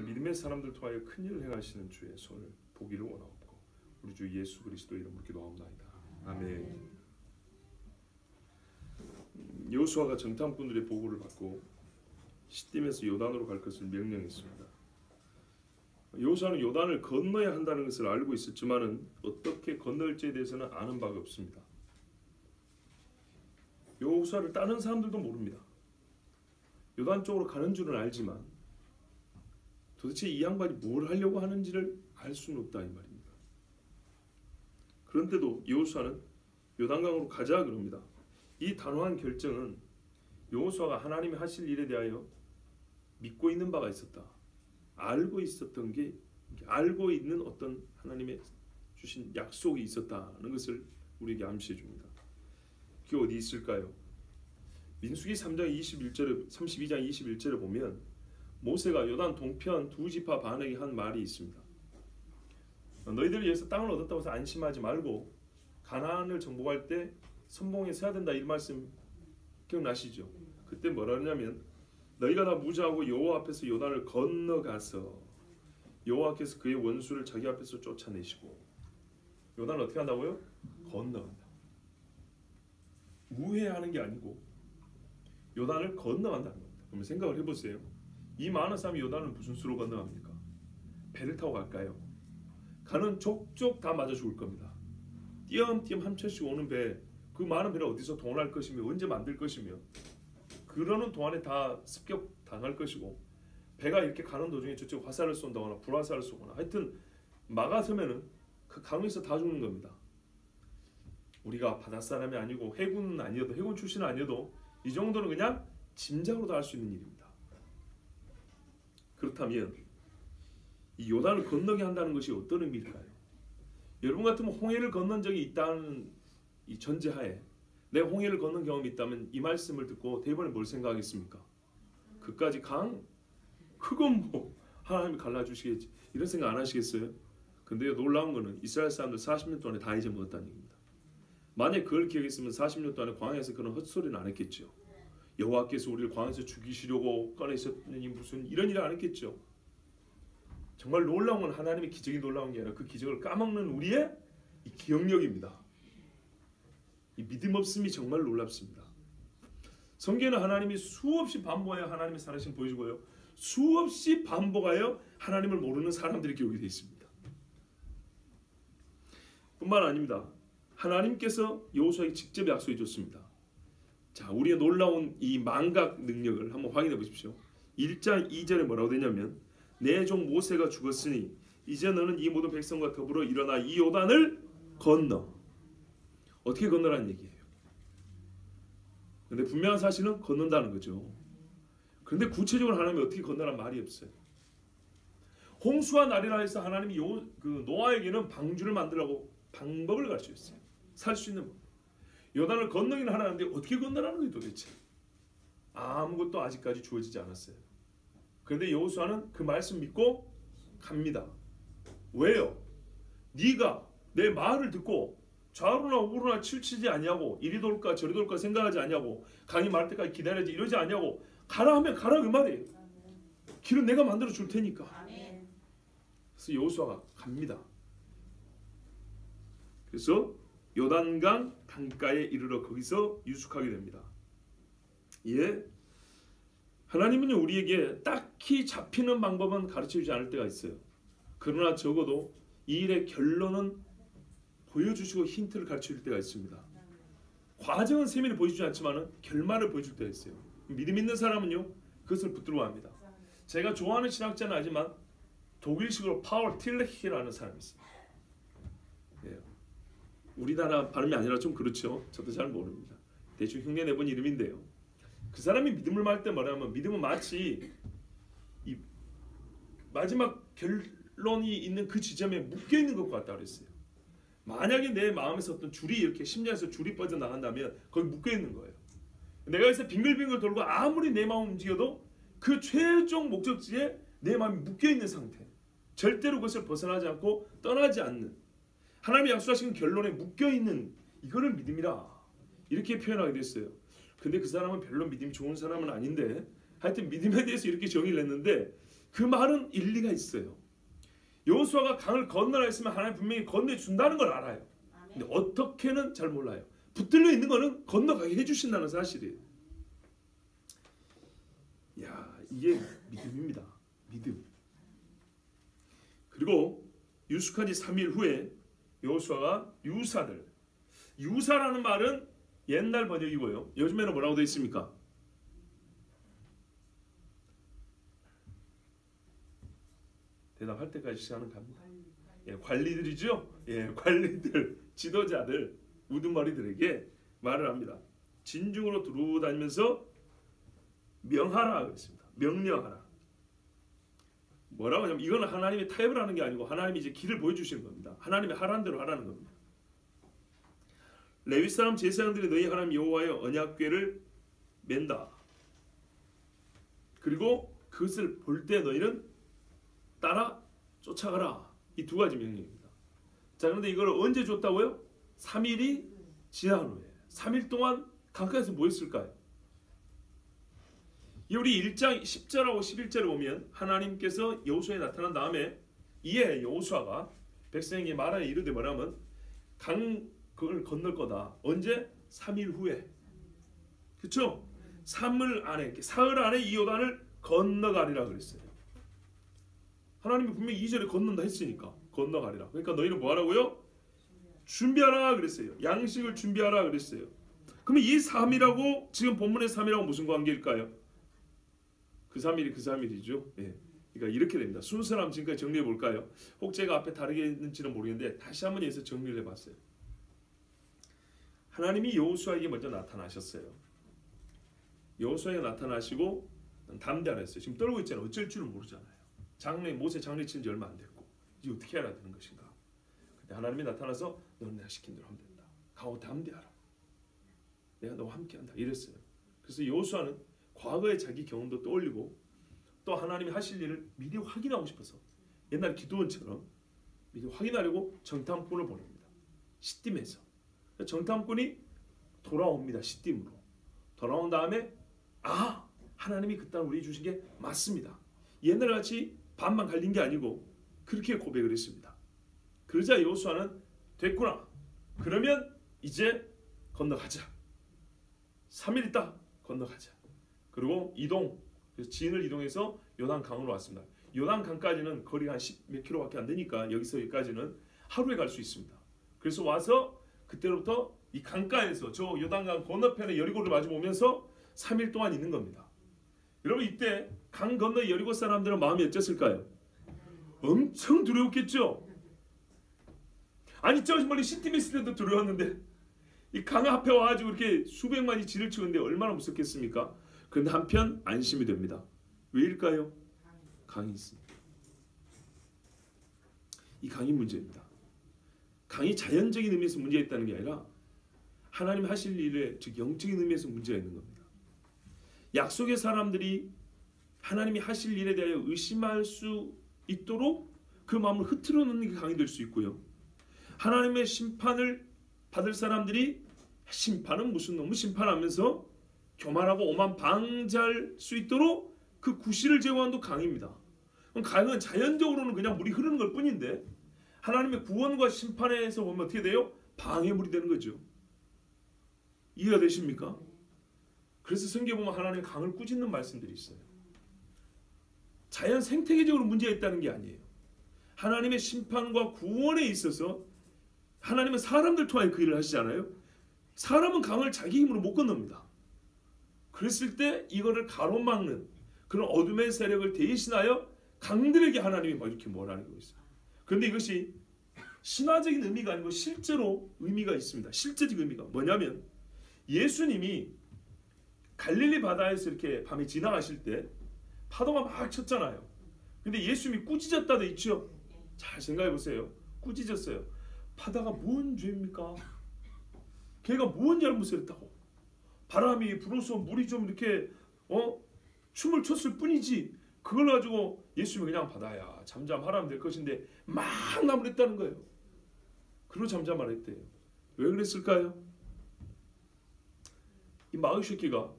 정말 믿음의 사람들 통하여 큰일을 행하시는 주의 손을 보기를 원하옵고 우리 주 예수 그리스도 이름으로 기도하옵나이다. 아멘. 여호수아가 정탐꾼들의 보고를 받고 시딤에서 요단으로 갈 것을 명령했습니다. 여호수아는 요단을 건너야 한다는 것을 알고 있었지만은 어떻게 건널지에 대해서는 아는 바가 없습니다. 여호수아를 따르는 사람들도 모릅니다. 요단 쪽으로 가는 줄은 알지만 도대체 이 양반이 뭘 하려고 하는지를 알 수는 없다 이 말입니다. 그런데도 여호수아는 요단강으로 가자 그럽니다. 이 단호한 결정은 여호수아가 하나님이 하실 일에 대하여 믿고 있는 바가 있었다. 알고 있었던 게 알고 있는 어떤 하나님의 주신 약속이 있었다는 것을 우리에게 암시해 줍니다. 그게 어디 있을까요? 민수기 3장 21절에 32장 21절에 보면 모세가 요단 동편 두 지파 반에게 한 말이 있습니다. 너희들이 여기서 땅을 얻었다고 해서 안심하지 말고 가나안을 정복할 때 선봉에 서야 된다 이 말씀 기억나시죠? 그때 뭐라 하냐면 너희가 다 무장하고 여호와 앞에서 요단을 건너가서 여호와께서 그의 원수를 자기 앞에서 쫓아내시고 요단을 어떻게 한다고요? 건너간다. 우회하는 게 아니고 요단을 건너간다는 겁니다. 그러면 생각을 해보세요. 이 많은 사람이 요단을 무슨 수로 건너갑니까? 배를 타고 갈까요? 가는 족족 다 맞아 죽을 겁니다. 띄엄띄엄 한 천씩 오는 배, 그 많은 배를 어디서 동원할 것이며 언제 만들 것이며 그러는 동안에 다 습격 당할 것이고 배가 이렇게 가는 도중에 저쪽 화살을 쏜다거나 불화살을 쏘거나 하여튼 막아서면은 그 강에서 다 죽는 겁니다. 우리가 바닷사람이 아니고 해군은 아니어도 해군 출신은 아니어도 이 정도는 그냥 짐작으로도 할 수 있는 일입니다. 그렇다면 이 요단을 건너게 한다는 것이 어떤 의미일까요? 여러분 같으면 홍해를 건넌 적이 있다는 이 전제하에 내가 홍해를 건넌 경험이 있다면 이 말씀을 듣고 대번에 뭘 생각하겠습니까? 그까지 강? 그건 뭐 하나님이 갈라주시겠지 이런 생각 안 하시겠어요? 근데 놀라운 거는 이스라엘 사람들 40년 동안에 다 잊어먹었다는 얘기입니다. 만약 그걸 기억했으면 40년 동안에 광야에서 그런 헛소리는 안 했겠죠. 여호와께서 우리를 광야에서 죽이시려고 꺼내셨느니 무슨 이런 일을 안 했겠죠. 정말 놀라운 건 하나님의 기적이 놀라운 게 아니라 그 기적을 까먹는 우리의 이 기억력입니다. 이 믿음 없음이 정말 놀랍습니다. 성경에는 하나님이 수없이 반복하여 하나님의 살아계심 보여주고요. 수없이 반복하여 하나님을 모르는 사람들이 기록이 되어 있습니다. 뿐만 아닙니다. 하나님께서 여호수아에게 직접 약속해 줬습니다. 자, 우리의 놀라운 이 망각 능력을 한번 확인해 보십시오. 1장 2절에 뭐라고 되냐면 내 종 모세가 죽었으니 이제 너는 이 모든 백성과 더불어 일어나 이 요단을 건너. 어떻게 건너라는 얘기예요. 근데 분명한 사실은 건넌다는 거죠. 그런데 구체적으로 하나님이 어떻게 건너라는 말이 없어요. 홍수와 날이라 해서 하나님이 노아에게는 방주를 만들라고 방법을 가르쳐줬어요. 살 수 있는 법. 요단을 건너기는 하나는데 어떻게 건너라는 거예요 도대체. 아무것도 아직까지 주어지지 않았어요. 그런데 여호수아는 그 말씀 믿고 갑니다. 왜요? 네가 내 말을 듣고 좌우로나 우로나 치우치지 아니하고 이리 돌까 저리 돌까 생각하지 아니하고 강이 마를 때까지 기다려야지 이러지 아니하고 가라 하면 가라 그 말이에요. 길은 내가 만들어 줄 테니까. 그래서 여호수아가 갑니다. 그래서 요단강 강가에 이르러 거기서 유숙하게 됩니다. 예, 하나님은 우리에게 딱히 잡히는 방법은 가르쳐주지 않을 때가 있어요. 그러나 적어도 이 일의 결론은 보여주시고 힌트를 가르쳐줄 때가 있습니다. 과정은 세밀히 보여주지 않지만 결말을 보여줄 때가 있어요. 믿음 있는 사람은요 그것을 붙들어합니다. 제가 좋아하는 신학자는 아니지만 독일식으로 파울 틸레히라는 사람이 있습니다. 예. 우리나라 발음이 아니라 좀 그렇죠. 저도 잘 모릅니다. 대충 흉내내본 이름인데요. 그 사람이 믿음을 말할 때 뭐냐면 믿음은 마치 이 마지막 결론이 있는 그 지점에 묶여있는 것 같다 그랬어요. 만약에 내 마음에서 어떤 줄이 이렇게 심장에서 줄이 뻗어나간다면 거기 묶여있는 거예요. 내가 여기서 빙글빙글 돌고 아무리 내 마음 움직여도 그 최종 목적지에 내 마음이 묶여있는 상태. 절대로 그것을 벗어나지 않고 떠나지 않는 하나님이 약속하신 결론에 묶여있는 이거를 믿음이라 이렇게 표현하게 됐어요. 근데 그 사람은 별로 믿음이 좋은 사람은 아닌데 하여튼 믿음에 대해서 이렇게 정의를 했는데 그 말은 일리가 있어요. 여호수아가 강을 건너라 했으면 하나님 분명히 건네준다는 걸 알아요. 근데 어떻게는 잘 몰라요. 붙들려 있는 거는 건너가게 해주신다는 사실이에요. 야, 이게 믿음입니다. 믿음. 그리고 유숙한 지 3일 후에 여호수아가 유사라는 말은 옛날 번역이고요. 요즘에는 뭐라고 되어 있습니까? 대답할 때까지 시간은 갑니다. 예, 관리들이죠. 예, 관리들, 지도자들, 우두머리들에게 말을 합니다. 진중으로 두루 다니면서 명하라 그랬습니다. 명령하라. 뭐라고 하냐면 이거는 하나님이 타협을 하는 게 아니고 하나님이 이제 길을 보여주시는 겁니다. 하나님의 하라는 대로 하라는 겁니다. 레위 사람 제사장들이 너희 하나님 여호와의 언약궤를 맨다. 그리고 그것을 볼 때 너희는 따라 쫓아가라. 이 두 가지 명령입니다. 자, 그런데 이걸 언제 줬다고요? 3일이 지난 후에. 3일 동안 강가에서 뭐 했을까요? 우리 1장 10절하고 11절을 보면 하나님께서 여호수아에 나타난 다음에 이에 여호수아가 백성에게 말하여 이르되 뭐라면 그걸 건널 거다. 언제? 3일 후에. 그렇죠? 3일 안에, 사흘 안에 이 요단을 건너가리라 그랬어요. 하나님이 분명히 2절에 건넌다 했으니까 건너가리라. 그러니까 너희는 뭐 하라고요? 준비하라 그랬어요. 양식을 준비하라 그랬어요. 그러면 이 3일하고 지금 본문의 3일하고 무슨 관계일까요? 그 3일이 그 3일이죠. 예. 그러니까 이렇게 됩니다. 순서를 한번 지금까지 정리해 볼까요? 혹 제가 앞에 다르게 했는지는 모르겠는데 다시 한번 해서 정리를 해봤어요. 하나님이 여호수아에게 먼저 나타나셨어요. 여호수아에게 나타나시고 담대하라 했어요. 지금 떨고 있잖아요. 어쩔 줄을 모르잖아요. 모세 장례 치는 지 얼마 안 됐고 이제 어떻게 해야 되는 것인가. 근데 하나님이 나타나서 너는 내가 시킨 대로 하면 된다. 가고 담대하라. 내가 너와 함께한다. 이랬어요. 그래서 여호수아는 과거의 자기 경험도 떠올리고 또 하나님이 하실 일을 미리 확인하고 싶어서 옛날 기드온처럼 미리 확인하려고 정탐꾼을 보냅니다. 시딤에서. 정탐꾼이 돌아옵니다. 시딤으로. 돌아온 다음에 하나님이 그때 우리 주신 게 맞습니다. 옛날같이 반만 갈린 게 아니고 그렇게 고백을 했습니다. 그러자 여호수아는 됐구나. 그러면 이제 건너가자. 3일 있다 건너가자. 그리고 그래서 진을 이동해서 요단강으로 왔습니다. 요단강까지는 거리가 한 10몇 킬로밖에 안 되니까 여기서 여기까지는 하루에 갈 수 있습니다. 그래서 와서 그때부터 이 강가에서 저 요단강 건너편에 여리고를 마주보면서 3일 동안 있는 겁니다. 여러분 이때 강 건너 여리고 사람들은 마음이 어땠을까요? 엄청 두려웠겠죠? 아니 저 멀리 시딤에 있을 때도 두려웠는데 이 강 앞에 와가지고 이렇게 수백만이 진을 치는데 얼마나 무섭겠습니까? 그런데 한편 안심이 됩니다. 왜일까요? 강이 있습니다. 이 강이 문제입니다. 강이 자연적인 의미에서 문제가 있다는 게 아니라 하나님 하실 일에 즉 영적인 의미에서 문제가 있는 겁니다. 약속의 사람들이 하나님이 하실 일에 대하여 의심할 수 있도록 그 마음을 흐트러 놓는 게 강이 될 수 있고요. 하나님의 심판을 받을 사람들이 심판은 무슨 놈의 심판하면서 교만하고 오만 방자할 수 있도록 그 구실을 제공한 도 강입니다. 그럼 강은 자연적으로는 그냥 물이 흐르는 것 뿐인데 하나님의 구원과 심판에서 보면 어떻게 돼요? 방해물이 되는 거죠. 이해가 되십니까? 그래서 성경에 보면 하나님의 강을 꾸짖는 말씀들이 있어요. 자연 생태계적으로 문제가 있다는 게 아니에요. 하나님의 심판과 구원에 있어서 하나님은 사람들 통해 그 일을 하시잖아요. 사람은 강을 자기 힘으로 못 건넙니다. 그랬을 때 이거를 가로막는 그런 어둠의 세력을 대신하여 강들에게 하나님이 막 이렇게 몰아내고 있어요. 그런데 이것이 신화적인 의미가 아니고 실제로 의미가 있습니다. 실제적 의미가 뭐냐면 예수님이 갈릴리 바다에서 이렇게 밤에 지나가실 때 파도가 막 쳤잖아요. 근데 예수님이 꾸짖었다 돼 있죠. 잘 생각해 보세요. 꾸짖었어요. 바다가 뭔 죄입니까? 걔가 뭔 잘못을 했다고? 바람이 불어서 물이 좀 이렇게 춤을 췄을 뿐이지 그걸 가지고 예수님이 그냥 바다야 잠잠하라면 될 것인데 막 나무랬다는 거예요. 그리고 잠잠하라 했대요. 왜 그랬을까요? 이 마귀 새끼가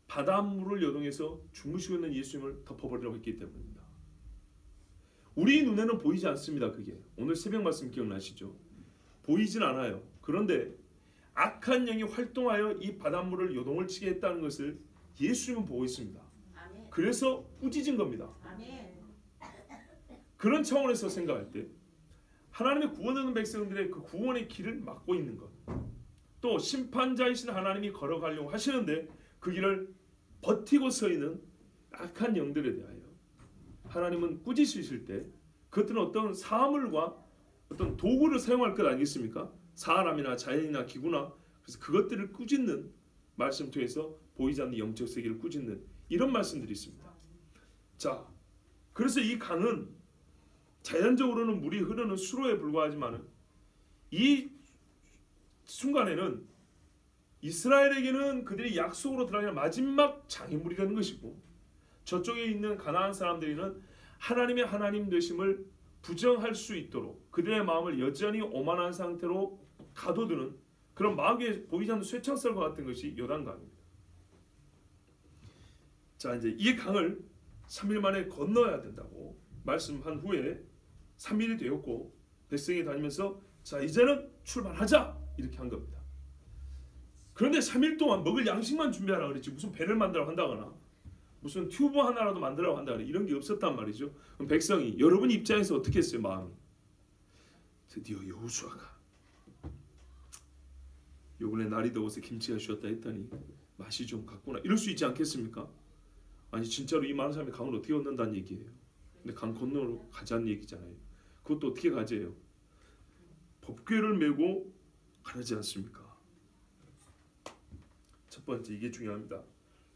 바닷물을 요동해서 주무시고 있는 예수님을 덮어버리려고 했기 때문입니다. 우리 눈에는 보이지 않습니다. 그게 오늘 새벽 말씀 기억나시죠? 보이진 않아요. 그런데 악한 영이 활동하여 이 바닷물을 요동을 치게 했다는 것을 예수님은 보고 있습니다. 그래서 꾸짖은 겁니다. 그런 차원에서 생각할 때 하나님의 구원하는 백성들의 그 구원의 길을 막고 있는 것, 또 심판자이신 하나님이 걸어가려고 하시는데 그 길을 버티고 서 있는 악한 영들에 대하여 하나님은 꾸짖으실 때 그것들은 어떤 사물과 어떤 도구를 사용할 것 아니겠습니까? 사람이나 자연이나 기구나. 그래서 그것들을 꾸짖는 말씀 통해서 보이지 않는 영적 세계를 꾸짖는 이런 말씀들이 있습니다. 자, 그래서 이 강은 자연적으로는 물이 흐르는 수로에 불과하지만 이 순간에는 이스라엘에게는 그들이 약속으로 들어가는 마지막 장애물이 되는 것이고, 저쪽에 있는 가나안 사람들에게는 하나님의 하나님 되심을 부정할 수 있도록 그들의 마음을 여전히 오만한 상태로 가둬두는 그런 마귀에 보이지 않는 쇠창살과 같은 것이 요단강입니다. 자, 이제 이 강을 3일 만에 건너야 된다고 말씀한 후에 3일이 되었고 백성이 다니면서 자, 이제는 출발하자 이렇게 한 겁니다. 그런데 3일 동안 먹을 양식만 준비하라 그랬지 무슨 배를 만들어 한다거나 무슨 튜브 하나라도 만들어 한다거나 이런 게 없었단 말이죠. 그럼 백성이 여러분 입장에서 어떻게 했어요? 마음이 드디어 여호수아가 요번에 날이 더워서 김치가 쉬었다 했더니 맛이 좀 갔구나 이럴 수 있지 않겠습니까? 아니 진짜로 이 많은 사람이 강을 어떻게 건넌다는 얘기예요. 근데 강 건너러 가자는 얘기잖아요. 그것도 어떻게 가재요? 법궤를 메고 가지 않습니까? 첫 번째 이게 중요합니다.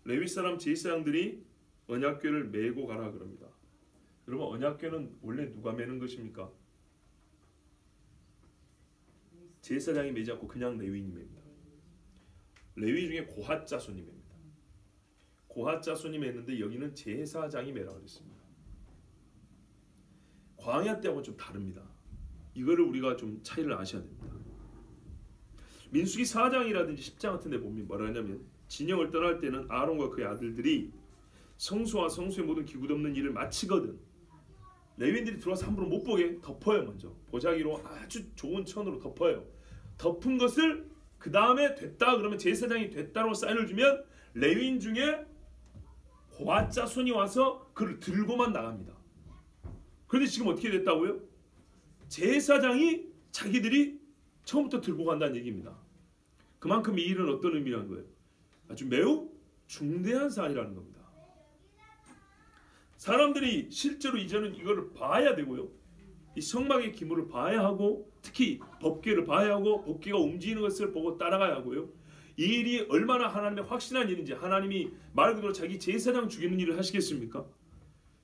레위 사람 제사장들이 언약궤를 메고 가라 그럽니다. 여러분 언약궤는 원래 누가 메는 것입니까? 제사장이 메지 않고 그냥 레위인이 맵니다. 레위 중에 고핫 자손이 맵니다. 고핫 자손이 메는데 여기는 제사장이 메라 그랬습니다. 광야 때하고 좀 다릅니다. 이거를 우리가 좀 차이를 아셔야 됩니다. 민수기 4장이라든지 10장 같은 데 보면 뭐라 하냐면 진영을 떠날 때는 아론과 그의 아들들이 성소와 성소의 모든 기구 덮는 일을 마치거든 레위인들이 들어와서 함부로 못 보게 덮어요. 먼저 보자기로 아주 좋은 천으로 덮어요. 덮은 것을 그 다음에 됐다 그러면 제사장이 됐다고 사인을 주면 레위인 중에 고핫 자손이 와서 그를 들고만 나갑니다. 그런데 지금 어떻게 됐다고요? 제사장이 자기들이 처음부터 들고 간다는 얘기입니다. 그만큼 이 일은 어떤 의미라는 거예요? 아주 매우 중대한 사안이라는 겁니다. 사람들이 실제로 이제는 이거를 봐야 되고요. 이 성막의 기물을 봐야 하고 특히 법궤를 봐야 하고 법궤가 움직이는 것을 보고 따라가야 하고요. 이 일이 얼마나 하나님의 확신한 일인지 하나님이 말 그대로 자기 제사장 죽이는 일을 하시겠습니까?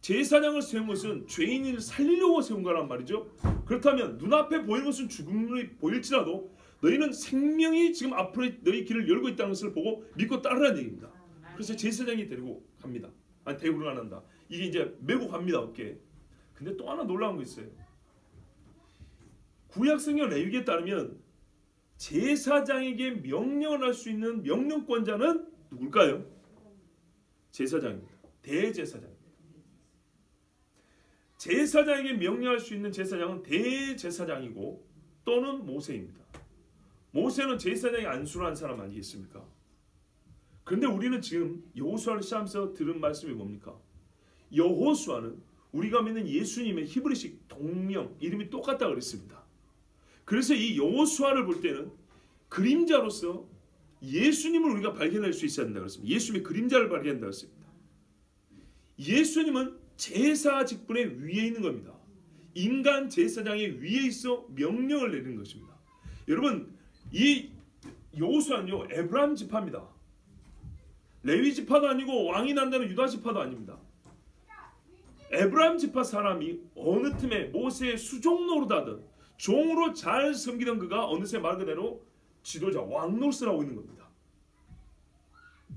제사장을 세운 것은 죄인을 살리려고 세운 거란 말이죠. 그렇다면 눈앞에 보이는 것은 죽음이 보일지라도 너희는 생명이 지금 앞으로 너희 길을 열고 있다는 것을 보고 믿고 따르라는 얘기입니다. 그래서 제사장이 데리고 갑니다. 아니 데리고 안 한다. 이게 이제 메고 갑니다. 어깨에. 근데 또 하나 놀라운 거 있어요. 구약성경 레위기에 따르면 제사장에게 명령을 할 수 있는 명령권자는 누굴까요? 제사장입니다. 대제사장입니다. 제사장에게 명령할 수 있는 제사장은 대제사장이고 또는 모세입니다. 모세는 제사장이 안수를 한 사람 아니겠습니까? 그런데 우리는 지금 여호수아를 시작하면서 들은 말씀이 뭡니까? 여호수아는 우리가 믿는 예수님의 히브리식 동명 이름이 똑같다고 그랬습니다. 그래서 이 여호수아를 볼 때는 그림자로서 예수님을 우리가 발견할 수 있어야 된다고 했습니다. 예수님의 그림자를 발견한다고 했습니다. 예수님은 제사 직분의 위에 있는 겁니다. 인간 제사장의 위에 있어 명령을 내리는 것입니다. 여러분 이 여호수아는요 에브라임 지파입니다. 레위 지파도 아니고 왕이 난다는 유다 지파도 아닙니다. 에브라임 지파 사람이 어느 틈에 모세의 수종 노릇하던 종으로 잘 섬기던 그가 어느새 말 그대로 지도자 왕 노릇을 하고 있는 겁니다.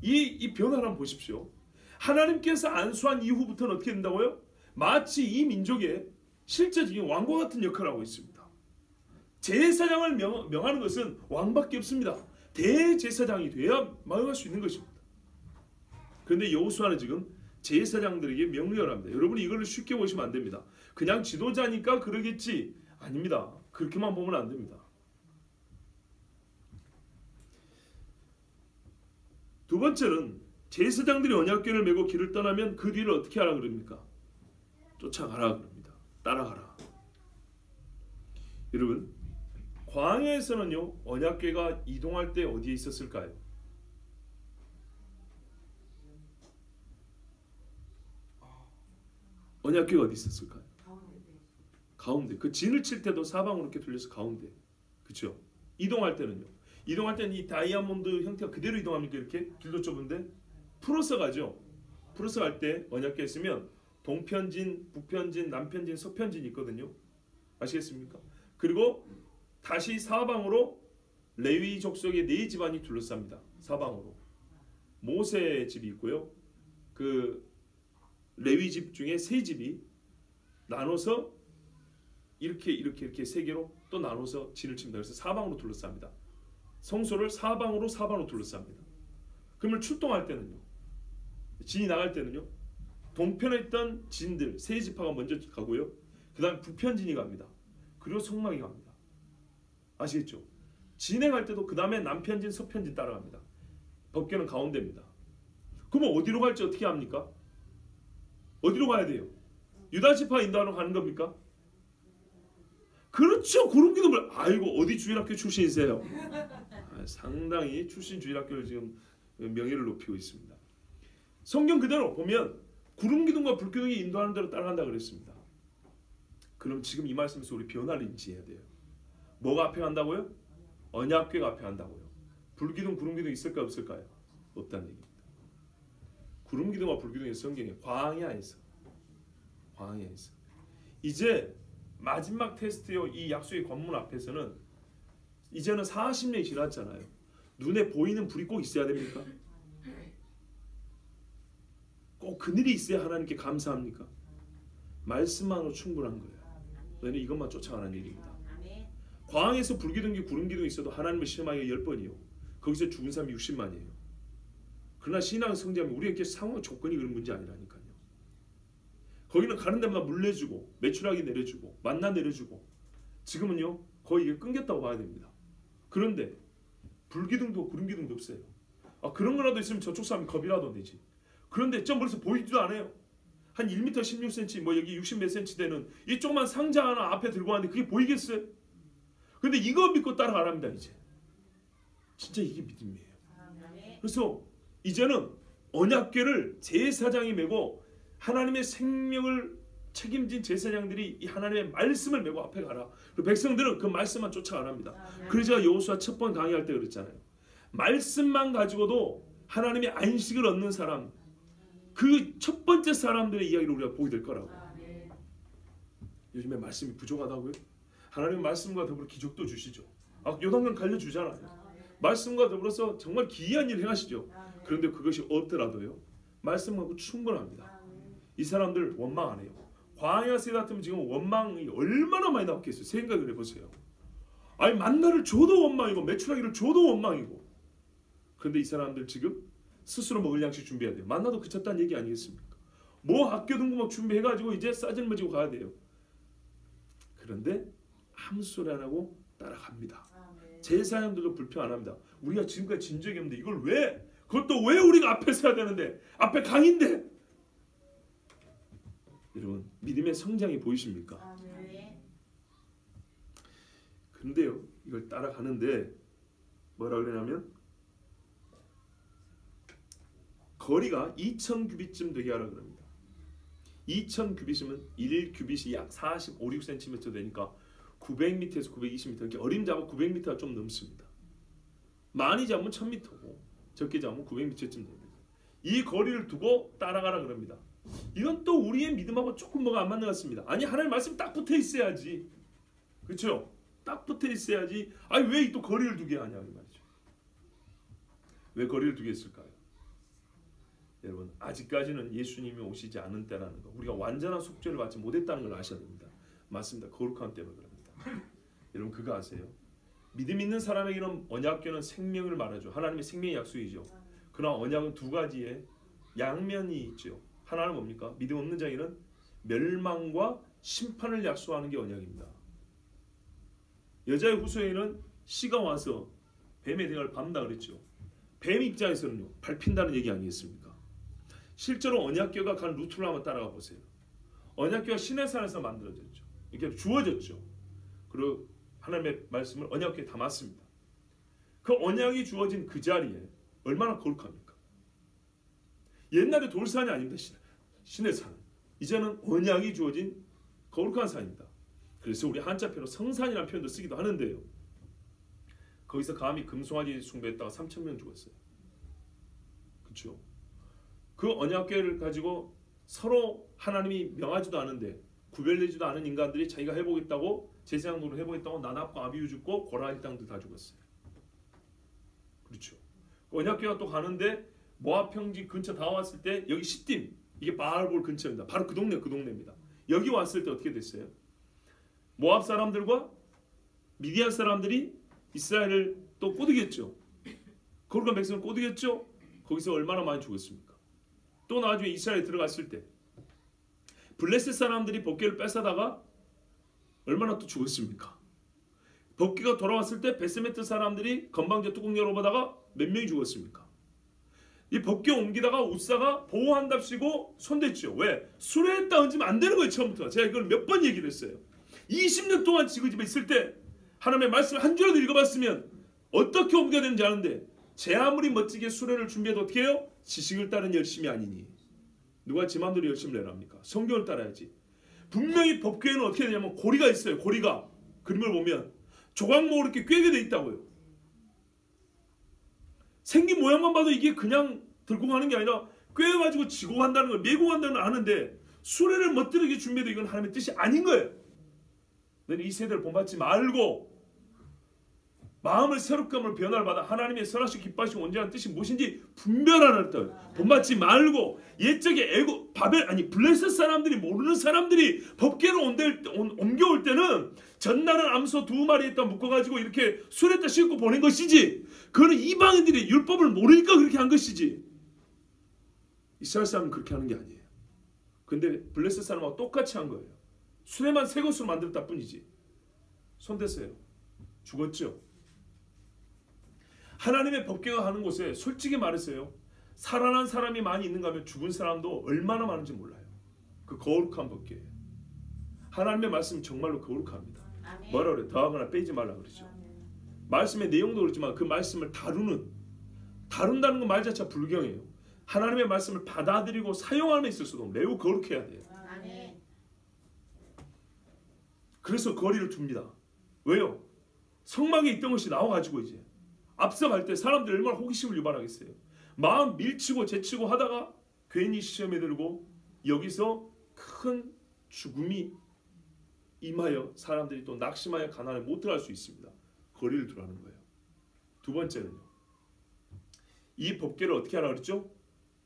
이 변화를 한번 보십시오. 하나님께서 안수한 이후부터는 어떻게 된다고요? 마치 이 민족의 실제적인 왕과 같은 역할을 하고 있습니다. 제사장을 명하는 것은 왕밖에 없습니다. 대제사장이 돼야 명할 수 있는 것입니다. 그런데 여호수아는 지금 제사장들에게 명령을 합니다. 여러분이 이걸 쉽게 보시면 안 됩니다. 그냥 지도자니까 그러겠지. 아닙니다. 그렇게만 보면 안 됩니다. 두 번째는 제사장들이 언약궤를 메고 길을 떠나면 그 뒤를 어떻게 하라 그럽니까? 쫓아가라 그럽니다. 따라가라. 여러분, 광야에서는요, 언약궤가 이동할 때 어디에 있었을까요? 언약궤가 어디 있었을까요? 가운데. 그 진을 칠 때도 사방으로 이렇게 돌려서 가운데. 그렇죠? 이동할 때는요. 이동할 때는 이 다이아몬드 형태가 그대로 이동합니까? 이렇게 길도 좁은데 풀어서 가죠. 풀어서 갈 때 언약궤 있으면 동편진, 북편진, 남편진, 서편진이 있거든요. 아시겠습니까? 그리고 다시 사방으로 레위 족속의 4집안이 둘러쌉니다. 사방으로. 모세 집이 있고요. 그 레위 집 중에 3집이 나눠서 이렇게 3개로 또 나눠서 진을 칩니다. 그래서 사방으로 둘러쌉니다. 성소를 사방으로 둘러쌉니다. 그러면 출동할 때는요. 진이 나갈 때는요. 동편에 있던 진들 3지파가 먼저 가고요. 그 다음 북편진이 갑니다. 그리고 성막이 갑니다. 아시겠죠? 진행할 때도 그 다음에 남편진, 서편진 따라갑니다. 법궤는 가운데입니다. 그러면 어디로 갈지 어떻게 합니까? 어디로 가야 돼요? 유다지파 인도하러 가는 겁니까? 그렇죠. 구름기둥을. 아이고, 어디 주일학교 출신이세요? 상당히 출신 주일학교를 지금 명예를 높이고 있습니다. 성경 그대로 보면 구름기둥과 불기둥이 인도하는 대로 따라간다 그랬습니다. 그럼 지금 이 말씀에서 우리 변화를 인지해야 돼요. 뭐가 앞에 간다고요? 언약궤가 앞에 간다고요. 불기둥, 구름기둥 있을까 없을까요? 없다는 얘기입니다. 구름기둥과 불기둥이 성경에 광야에서 이제 마지막 테스트요. 이 약속의 관문 앞에서는 이제는 40년이 지났잖아요. 눈에 보이는 불이 꼭 있어야 됩니까? 꼭 그늘이 있어야 하나님께 감사합니까? 말씀만으로 충분한 거예요. 너희는 이것만 쫓아가는 얘기입니다. 광야에서 불기둥기 구름기둥이 있어도 하나님을 시험하기가 10번이요. 거기서 죽은 사람이 60만이에요. 그러나 신앙 성장하면 우리에게 상황 조건이 그런 문제 아니라니까요. 거기는 가는 데마다 물 내주고 매출하기 내려주고 만나 내려주고 지금은요 거의 이게 끊겼다고 봐야 됩니다. 그런데 불기둥도 구름기둥도 없어요. 그런 거라도 있으면 저쪽 사람이 겁이라도 내지. 그런데 저 멀리서 보이지도 않아요. 한 1m 16cm 뭐 여기 60 몇 cm 되는 이 조그만 상자 하나 앞에 들고 왔는데 그게 보이겠어요? 근데 이거 믿고 따라가랍니다. 이제 진짜 이게 믿음이에요. 그래서 이제는 언약궤를 제사장이 메고 하나님의 생명을 책임진 제사장들이 이 하나님의 말씀을 메고 앞에 가라. 그리고 백성들은 그 말씀만 쫓아가랍니다. 그래서 제가 여호수아 첫 번 강의할 때 그랬잖아요. 말씀만 가지고도 하나님의 안식을 얻는 사람, 그 첫 번째 사람들의 이야기를 우리가 보게 될 거라고. 요즘에 말씀이 부족하다고요? 하나님의 말씀과 더불어 기적도 주시죠. 요단강 갈려주잖아요. 말씀과 더불어서 정말 기이한 일을 행하시죠. 그런데 그것이 없더라도요. 말씀하고 충분합니다. 이 사람들 원망 안 해요. 광야 세대 같으면 지금 원망이 얼마나 많이 나왔겠어요. 생각을 해보세요. 아니 만나를 줘도 원망이고 매출하기를 줘도 원망이고. 그런데 이 사람들 지금 스스로 먹을 양식 준비해야 돼요. 만나도 그쳤다는 얘기 아니겠습니까? 뭐 학교 등급 막 준비해가지고 이제 싸질머지고 가야 돼요. 그런데 아무 소리 안 하고 따라갑니다. 제사장들도 불평 안 합니다. 우리가 지금까지 진 적이 없는데 이걸 왜? 그것도 왜 우리가 앞에 서야 되는데? 앞에 강인데? 여러분 믿음의 성장이 보이십니까? 근데요 이걸 따라가는데 뭐라 그러냐면 거리가 2000규빗쯤 되게 하라 그럽니다. 2000규빗이면 1규빗이 약 45, 6cm 되니까 900m에서 920m 이렇게 어림잡아 900m가 좀 넘습니다. 많이 잡으면 1000m고 적게 잡으면 900m쯤 됩니다. 이 거리를 두고 따라가라 그럽니다. 이건 또 우리의 믿음하고 조금 뭐가 안 맞는 것 같습니다. 아니 하나님 말씀 딱 붙어 있어야지. 그렇죠? 딱 붙어 있어야지. 아니 왜 또 거리를 두게 하냐 이 말이죠. 왜 거리를 두게 했을까요? 여러분 아직까지는 예수님이 오시지 않은 때라는 거, 우리가 완전한 속죄를 받지 못했다는 걸 아셔야 됩니다. 맞습니다. 거룩한 때문에 그럽니다. 여러분 그거 아세요? 믿음 있는 사람에게는 언약궤는 생명을 말하죠. 하나님의 생명의 약속이죠. 그러나 언약은 두 가지의 양면이 있죠. 하나는 뭡니까? 믿음 없는 자에게는 멸망과 심판을 약속하는 게 언약입니다. 여자의 후손에는 씨가 와서 뱀의 대가를 밟는다 그랬죠. 뱀 입장에서는요, 밟힌다는 얘기 아니겠습니까? 실제로 언약궤가 간 루트를 한번 따라가 보세요. 언약궤가 시내산에서 만들어졌죠. 이렇게 주어졌죠. 그리고 하나님의 말씀을 언약궤에 담았습니다. 그 언약이 주어진 그 자리에 얼마나 거룩합니까? 옛날에 돌산이 아닙니다. 시내산. 이제는 언약이 주어진 거룩한 산입니다. 그래서 우리 한자표로 성산이라는 표현도 쓰기도 하는데요. 거기서 감히 금송아지 숭배했다가 3,000명 죽었어요. 그렇죠? 그 언약궤를 가지고 서로 하나님이 명하지도 않은데 구별되지도 않은 인간들이 자기가 해보겠다고 제사장으로 해보겠다고 나답과 아비후 죽고 고라니 땅도 다 죽었어요. 그렇죠? 언약궤가 또 가는데 모압 평지 근처 다 왔을 때 여기 시딤, 이게 바알볼 근처입니다. 바로 그 동네입니다. 여기 왔을 때 어떻게 됐어요? 모압 사람들과 미디안 사람들이 이스라엘을 또 꼬드겼죠. 거룩한 백성을 꼬드겼죠. 거기서 얼마나 많이 죽었습니까? 또 나중에 이스라엘에 들어갔을 때 블레셋 사람들이 법궤를 뺏어다가 얼마나 또 죽었습니까? 법궤가 돌아왔을 때 베스메트 사람들이 건방져 뚜껑 열어보다가 몇 명이 죽었습니까? 이 법궤 옮기다가 우사가 보호한답시고 손댔죠. 왜? 수레에다 얹으면 안 되는 거예요. 처음부터. 제가 이걸 몇 번 얘기를 했어요. 20년 동안 지그집에 있을 때 하나님의 말씀을 한 줄라도 읽어봤으면 어떻게 옮겨야 되는지 아는데 제 아무리 멋지게 수레를 준비해도 어떻게 해요? 지식을 따른 열심이 아니니. 누가 지 맘대로 열심을 내랍니까? 성경을 따라야지. 분명히 법궤에는 어떻게 되냐면 고리가 있어요. 고리가. 그림을 보면 조각목으로 이렇게 꿰게 돼 있다고요. 생긴 모양만 봐도 이게 그냥 들고 가는 게 아니라 꿰가지고 지고 간다는 걸, 메고 간다는 걸 아는데 수레를 멋들게 준비해도 이건 하나님의 뜻이 아닌 거예요. 너는 이 세대를 본받지 말고 마음을 새롭게 함으로 변화를 받아 하나님의 선하시고 기뻐하시고 온전한 뜻이 무엇인지 분별하는 뜻. 본받지 말고 옛적에 애고 바벨 아니 블레셋 사람들이 모르는 사람들이 법궤를 옮겨올 때는 전날은 암소 2마리에다 묶어가지고 이렇게 수레에다 싣고 보낸 것이지. 그거는 이방인들이 율법을 모르니까 그렇게 한 것이지. 이스라엘 사람은 그렇게 하는 게 아니에요. 근데 블레셋 사람하고 똑같이 한 거예요. 수레만 새 것으로 만들었다 뿐이지. 손댔어요. 죽었죠. 하나님의 법궤가 가는 곳에 솔직히 말했어요. 살아난 사람이 많이 있는가 하면 죽은 사람도 얼마나 많은지 몰라요. 그 거룩한 법궤. 하나님의 말씀은 정말로 거룩합니다. 아멘. 뭐라 그래? 더하거나 빼지 말라 그러죠. 아멘. 말씀의 내용도 그렇지만 그 말씀을 다룬다는 건 말 자체가 불경이에요. 하나님의 말씀을 받아들이고 사용하는 데 있어서도 매우 거룩해야 돼요. 아멘. 그래서 거리를 둡니다. 왜요? 성막에 있던 것이 나와가지고 이제 앞서갈 때 사람들이 얼마나 호기심을 유발하겠어요. 마음 밀치고 제치고 하다가 괜히 시험에 들고 여기서 큰 죽음이 임하여 사람들이 또 낙심하여 가난에 못 들어갈 수 있습니다. 거리를 두라는 거예요. 두 번째는요. 이 법궤를 어떻게 하라 그랬죠?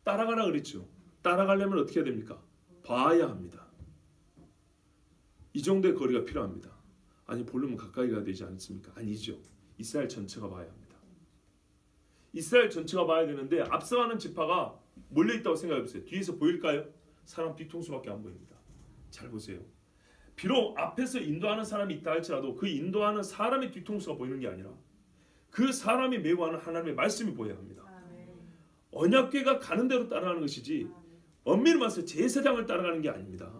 따라가라 그랬죠. 따라가려면 어떻게 해야 됩니까? 봐야 합니다. 이 정도의 거리가 필요합니다. 아니 보려면 가까이 가야 되지 않습니까? 아니죠. 이스라엘 전체가 봐야 합니다. 이스라엘 전체가 봐야 되는데 앞서가는 지파가 몰려있다고 생각해보세요. 뒤에서 보일까요? 사람 뒤통수밖에 안 보입니다. 잘 보세요. 비록 앞에서 인도하는 사람이 있다 할지라도 그 인도하는 사람의 뒤통수가 보이는 게 아니라 그 사람이 메고 하는 하나님의 말씀이 보여야 합니다. 언약궤가 가는 대로 따라가는 것이지 엄밀히 말해서 제사장을 따라가는 게 아닙니다.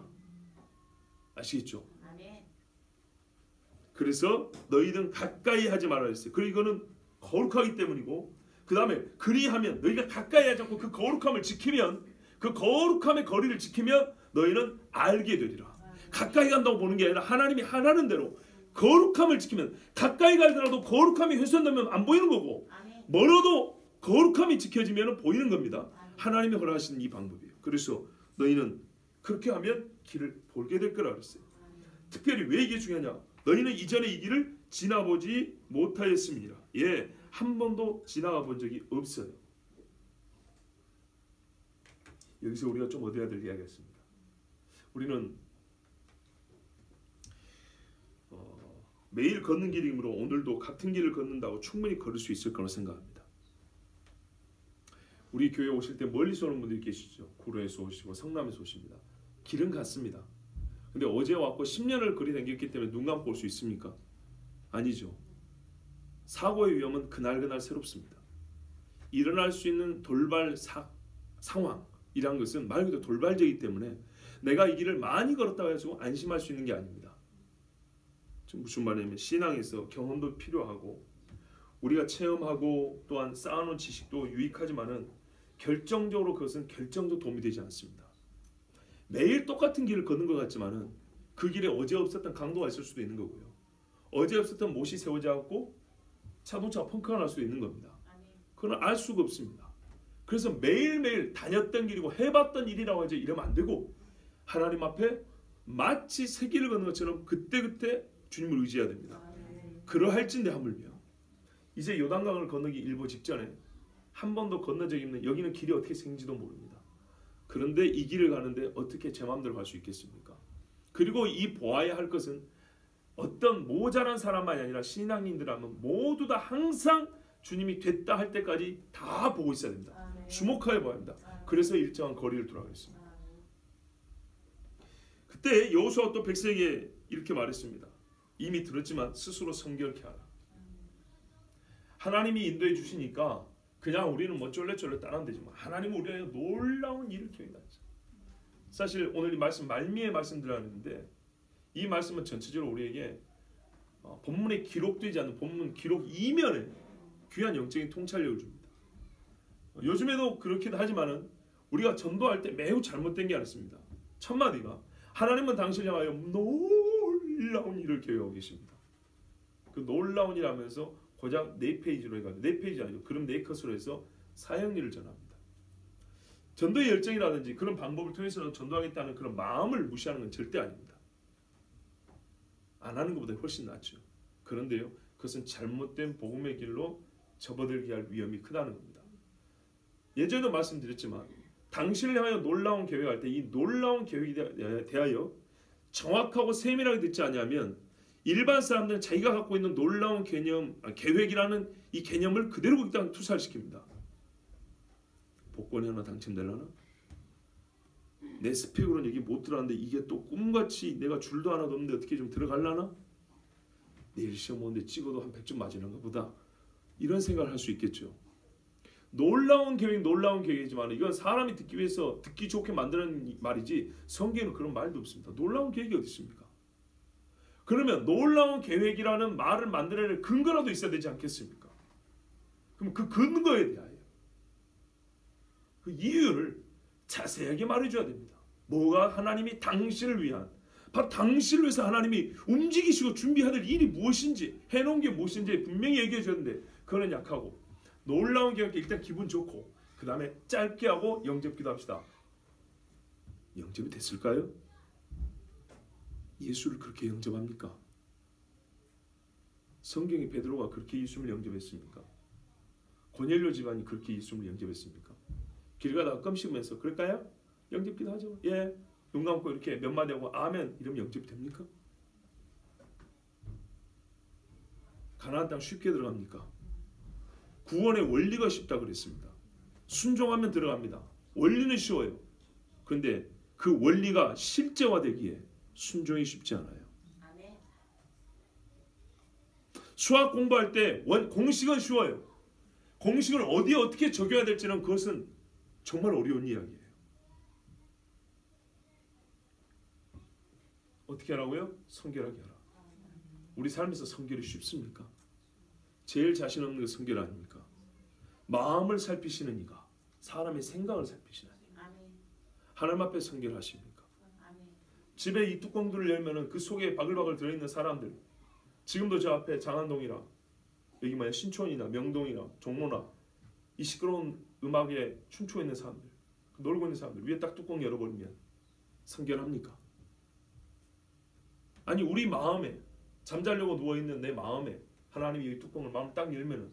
아시겠죠? 그래서 너희들은 가까이 하지 말아야 했어요. 그리고 이거는 거룩하기 때문이고 그 다음에 그리하면 너희가 가까이 하지 않고 그 거룩함을 지키면 그 거룩함의 거리를 지키면 너희는 알게 되리라. 가까이 간다고 보는 게 아니라 하나님이 하라는 대로 거룩함을 지키면 가까이 가더라도 거룩함이 훼손되면 안 보이는 거고 멀어도 거룩함이 지켜지면 보이는 겁니다. 하나님이 허락하신 이 방법이에요. 그래서 너희는 그렇게 하면 길을 보게 될 거라 그랬어요. 특별히 왜 이게 중요하냐? 너희는 이전에 이 길을 지나보지 못하였습니다. 예, 한 번도 지나가 본 적이 없어요. 여기서 우리가 좀 얻어야 될 이야기였습니다. 우리는 매일 걷는 길이므로 오늘도 같은 길을 걷는다고 충분히 걸을 수 있을 거라고 생각합니다. 우리 교회 오실 때 멀리서 오는 분들이 계시죠. 구로에서 오시고 성남에서 오십니다. 길은 같습니다. 근데 어제 왔고 10년을 거리 다녔기 때문에 눈 감고 올 수 있습니까? 아니죠. 사고의 위험은 그날그날 새롭습니다. 일어날 수 있는 돌발 상황이란 것은 말 그대로 돌발적이기 때문에 내가 이 길을 많이 걸었다고 해서 안심할 수 있는 게 아닙니다. 무슨 말이냐면 신앙에서 경험도 필요하고 우리가 체험하고 또한 쌓아놓은 지식도 유익하지만은 결정적으로 그것은 결정적 도움이 되지 않습니다. 매일 똑같은 길을 걷는 것 같지만은 그 길에 어제 없었던 강도가 있을 수도 있는 거고요. 어제 없었던 못이 세워져 갖고 자동차가 펑크가 날 수도 있는 겁니다. 그건 알 수가 없습니다. 그래서 매일매일 다녔던 길이고 해봤던 일이라고 하지 이러면 안 되고 하나님 앞에 마치 새 길을 걷는 것처럼 그때그때 주님을 의지해야 됩니다. 그러할진대 하물며 이제 요단강을 건너기 일보 직전에 한 번도 건너 적이 없는 여기는 길이 어떻게 생긴지도 모릅니다. 그런데 이 길을 가는데 어떻게 제 마음대로 갈 수 있겠습니까? 그리고 이 보아야 할 것은 어떤 모자란 사람만이 아니라 신앙인들하면 모두 다 항상 주님이 됐다 할 때까지 다 보고 있어야 됩니다. 주목하여 봐야 합니다. 그래서 일정한 거리를 돌아가겠습니다. 그때 여호수아가 또 백성에게 이렇게 말했습니다. 이미 들었지만 스스로 성결케 하라. 하나님이 인도해 주시니까 그냥 우리는 뭐 쫄래쫄래 따르면 되지만 하나님은 우리에게 놀라운 일을 계획하죠. 사실 오늘 이 말씀 말미에 말씀드렸는데 이 말씀은 전체적으로 우리에게 본문에 기록되지 않는 본문 기록 이면에 귀한 영적인 통찰력을 줍니다. 요즘에도 그렇기도 하지만은 우리가 전도할 때 매우 잘못된 게 아니습니다. 첫 마디가 하나님은 당신을 향하여 놀라운 일을 계획하고 계십니다. 그 놀라운 일 하면서 고작 4페이지로 해가지고 4페이지 아니고 그럼 4컷으로 해서 사형리를 전합니다. 전도의 열정이라든지 그런 방법을 통해서는 전도하겠다는 그런 마음을 무시하는 건 절대 아닙니다. 안 하는 것보다 훨씬 낫죠. 그런데요, 그것은 잘못된 복음의 길로 접어들게 할 위험이 크다는 겁니다. 예전에도 말씀드렸지만 당신을 향하여 놀라운 계획할 때 이 놀라운 계획에 대하여 정확하고 세밀하게 듣지 않으면 일반 사람들은 자기가 갖고 있는 놀라운 개념, 계획이라는 이 개념을 그대로 일단 투사시킵니다. 복권이 하나 당첨되려나? 내 스펙으로는 여기 못 들어갔는데 이게 또 꿈같이 내가 줄도 하나도 없는데 어떻게 좀 들어갈라나? 내일 시험 오는데 찍어도 한 100점 맞으려나 보다. 이런 생각을 할 수 있겠죠. 놀라운 계획, 놀라운 계획이지만 이건 사람이 듣기 위해서 듣기 좋게 만드는 말이지 성경에는 그런 말도 없습니다. 놀라운 계획이 어디 있습니까? 그러면 놀라운 계획이라는 말을 만들어낼 근거라도 있어야 되지 않겠습니까? 그럼 그 근거에 대하여 그 이유를 자세하게 말해줘야 됩니다. 뭐가 하나님이 당신을 위한 바로 당신을 위해서 하나님이 움직이시고 준비해야 될 일이 무엇인지 해놓은 게 무엇인지 분명히 얘기해 줬는데 그거는 약하고 놀라운 계획 일단 기분 좋고 그 다음에 짧게 하고 영접기도 합시다. 영접이 됐을까요? 예수를 그렇게 영접합니까? 성경에 베드로가 그렇게 예수를 영접했습니까? 고넬료 집안이 그렇게 예수를 영접했습니까? 길 가다가 껌씹으면서 그럴까요? 영접기도 하죠. 예, 눈 감고 이렇게 몇 마디 하고 아멘 이러면 영접이 됩니까? 가나안 땅 쉽게 들어갑니까? 구원의 원리가 쉽다 그랬습니다. 순종하면 들어갑니다. 원리는 쉬워요. 그런데 그 원리가 실제화되기에 순종이 쉽지 않아요. 수학 공부할 때 공식은 쉬워요. 공식을 어디에 어떻게 적용해야 될지는 그것은 정말 어려운 이야기예요. 어떻게 하라고요? 성결하게 하라. 우리 삶에서 성결이 쉽습니까? 제일 자신 없는 게 성결 아닙니까? 마음을 살피시는 이가 사람의 생각을 살피시는 이가 하나님 앞에 성결하십니까? 집에 이 뚜껑들을 열면은 그 속에 바글바글 들어있는 사람들 지금도 저 앞에 장안동이나 여기 뭐야 신촌이나 명동이나 종로나 이 시끄러운 음악에 춤추고 있는 사람들 놀고 있는 사람들 위에 딱 뚜껑 열어버리면 성결합니까? 아니 우리 마음에 잠자려고 누워있는 내 마음에 하나님이 이 뚜껑을 마음 딱 열면은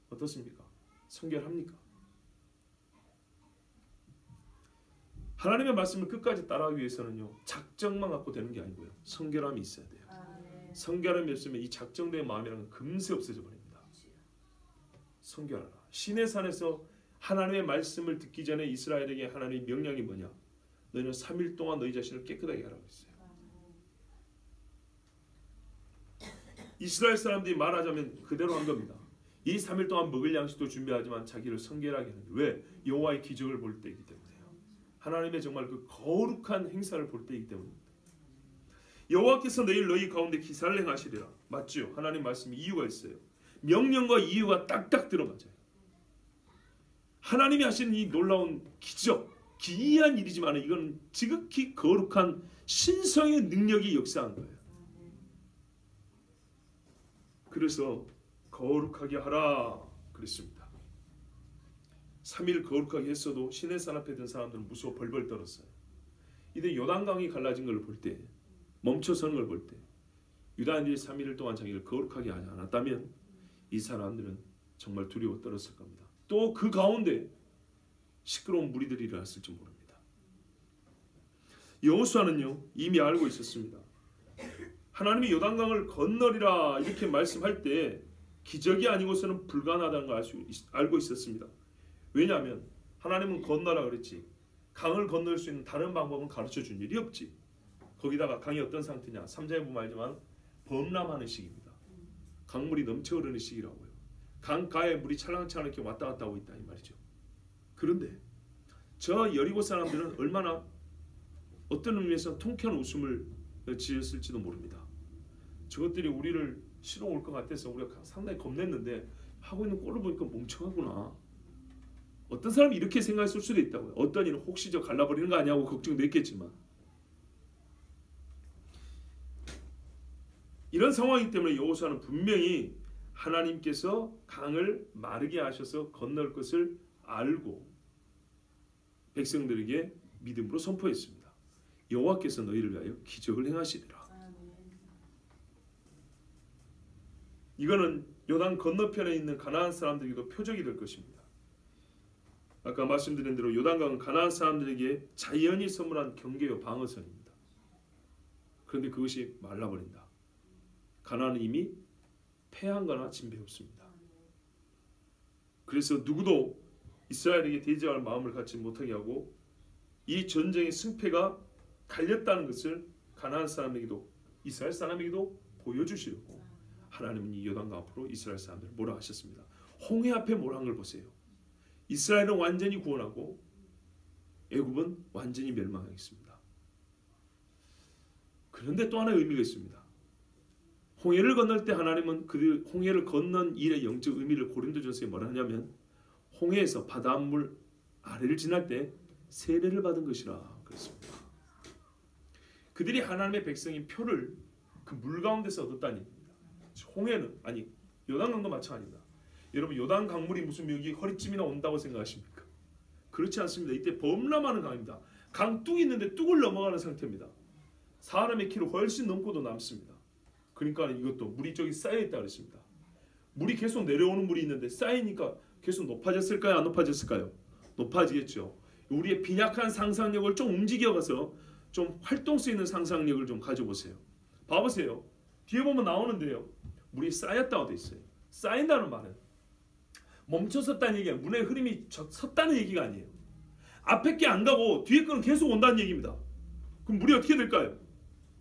어떻습니까? 성결합니까? 하나님의 말씀을 끝까지 따라하기 위해서는요 작정만 갖고 되는 게 아니고요 성결함이 있어야 돼요. 성결함이 없으면 이 작정된 마음이라는 건 금세 없어져 버립니다. 성결하라. 시내산에서 하나님의 말씀을 듣기 전에 이스라엘에게 하나님의 명령이 뭐냐? 너희는 3일 동안 너희 자신을 깨끗하게 하라고 했어요. 이스라엘 사람들이 말하자면 그대로 한 겁니다. 이 3일 동안 먹을 양식도 준비하지만 자기를 성결하게 하는 왜? 여호와의 기적을 볼 때이기 때문에요. 하나님의 정말 그 거룩한 행사를 볼 때이기 때문입니다. 여호와께서 내일 너희 가운데 기사를 행하시리라. 맞죠? 하나님 말씀이 이유가 있어요. 명령과 이유가 딱딱 들어맞아요. 하나님이 하시는 이 놀라운 기적, 기이한 일이지만 이건 지극히 거룩한 신성의 능력이 역사한 거예요. 그래서 거룩하게 하라 그랬습니다. 3일 거룩하게 했어도 시내산 앞에 든 사람들은 무서워 벌벌 떨었어요. 이때 요단강이 갈라진 걸 볼 때, 멈춰서는 걸 볼 때, 유다인들이 3일 동안 자기를 거룩하게 하지 않았다면 이 사람들은 정말 두려워 떨었을 겁니다. 또 그 가운데 시끄러운 무리들이 일어났을지 모릅니다. 여호수아는요 이미 알고 있었습니다. 하나님이 요단강을 건너리라 이렇게 말씀할 때 기적이 아니고서는 불가능하다는 걸 알고 있었습니다. 왜냐하면 하나님은 건너라 그랬지 강을 건널 수 있는 다른 방법은 가르쳐 준 일이 없지. 거기다가 강이 어떤 상태냐 3장에 보면 알지만 범람하는 시기입니다. 강물이 넘쳐 흐르는 시기라고요. 강가에 물이 찰랑찰랑 이렇게 왔다 갔다 하고 있다 이 말이죠. 그런데 저 여리고 사람들은 얼마나 어떤 의미에서 통쾌한 웃음을 지었을지도 모릅니다. 저것들이 우리를 치러 올 것 같아서 우리가 상당히 겁냈는데 하고 있는 꼴을 보니까 멍청하구나. 어떤 사람이 이렇게 생각했을 수도 있다고요. 어떤 이는 혹시 저 갈라버리는 거 아니냐고 걱정도 했겠지만 이런 상황이기 때문에 여호수아는 분명히 하나님께서 강을 마르게 하셔서 건널 것을 알고 백성들에게 믿음으로 선포했습니다. 여호와께서 너희를 위하여 기적을 행하시리라. 이거는 요단 건너편에 있는 가나안 사람들에게도 표적이 될 것입니다. 아까 말씀드린 대로 요단강은 가나안 사람들에게 자연이 선물한 경계요 방어선입니다. 그런데 그것이 말라버린다. 가나안은 이미 패한 거나 진배 없습니다. 그래서 누구도 이스라엘에게 대적할 마음을 갖지 못하게 하고 이 전쟁의 승패가 갈렸다는 것을 가나안 사람에게도 이스라엘 사람에게도 보여주시려고 하나님은 이 요단강 앞으로 이스라엘 사람들을 몰아가셨습니다. 홍해 앞에 몰아간 걸 보세요. 이스라엘은 완전히 구원하고 애굽은 완전히 멸망하겠습니다. 그런데 또 하나의 의미가 있습니다. 홍해를 건널 때 하나님은 그 홍해를 건넌 일의 영적 의미를 고린도전서에 뭐라 하냐면 홍해에서 바닷물 아래를 지날 때 세례를 받은 것이라 그랬습니다. 그들이 하나님의 백성인 표를 그 물 가운데서 얻었다는 얘기입니다. 홍해는 아니 요단강도 마찬가지입니다. 여러분 요단 강물이 무슨 여기 허리쯤이나 온다고 생각하십니까? 그렇지 않습니다. 이때 범람하는 강입니다. 강 뚝이 있는데 뚝을 넘어가는 상태입니다. 사람의 키로 훨씬 넘고도 남습니다. 그러니까 이것도 물이 저기 쌓여있다 그랬습니다. 물이 계속 내려오는 물이 있는데 쌓이니까 계속 높아졌을까요? 안 높아졌을까요? 높아지겠죠. 우리의 빈약한 상상력을 좀 움직여가서 좀 활동성 있는 상상력을 좀 가져보세요. 봐보세요. 뒤에 보면 나오는데요. 물이 쌓였다고 돼 있어요. 쌓인다는 말은 멈춰섰다는 얘기야. 물의 흐름이 섰다는 얘기가 아니에요. 앞에 게 안 가고 뒤에 거는 계속 온다는 얘기입니다. 그럼 물이 어떻게 될까요?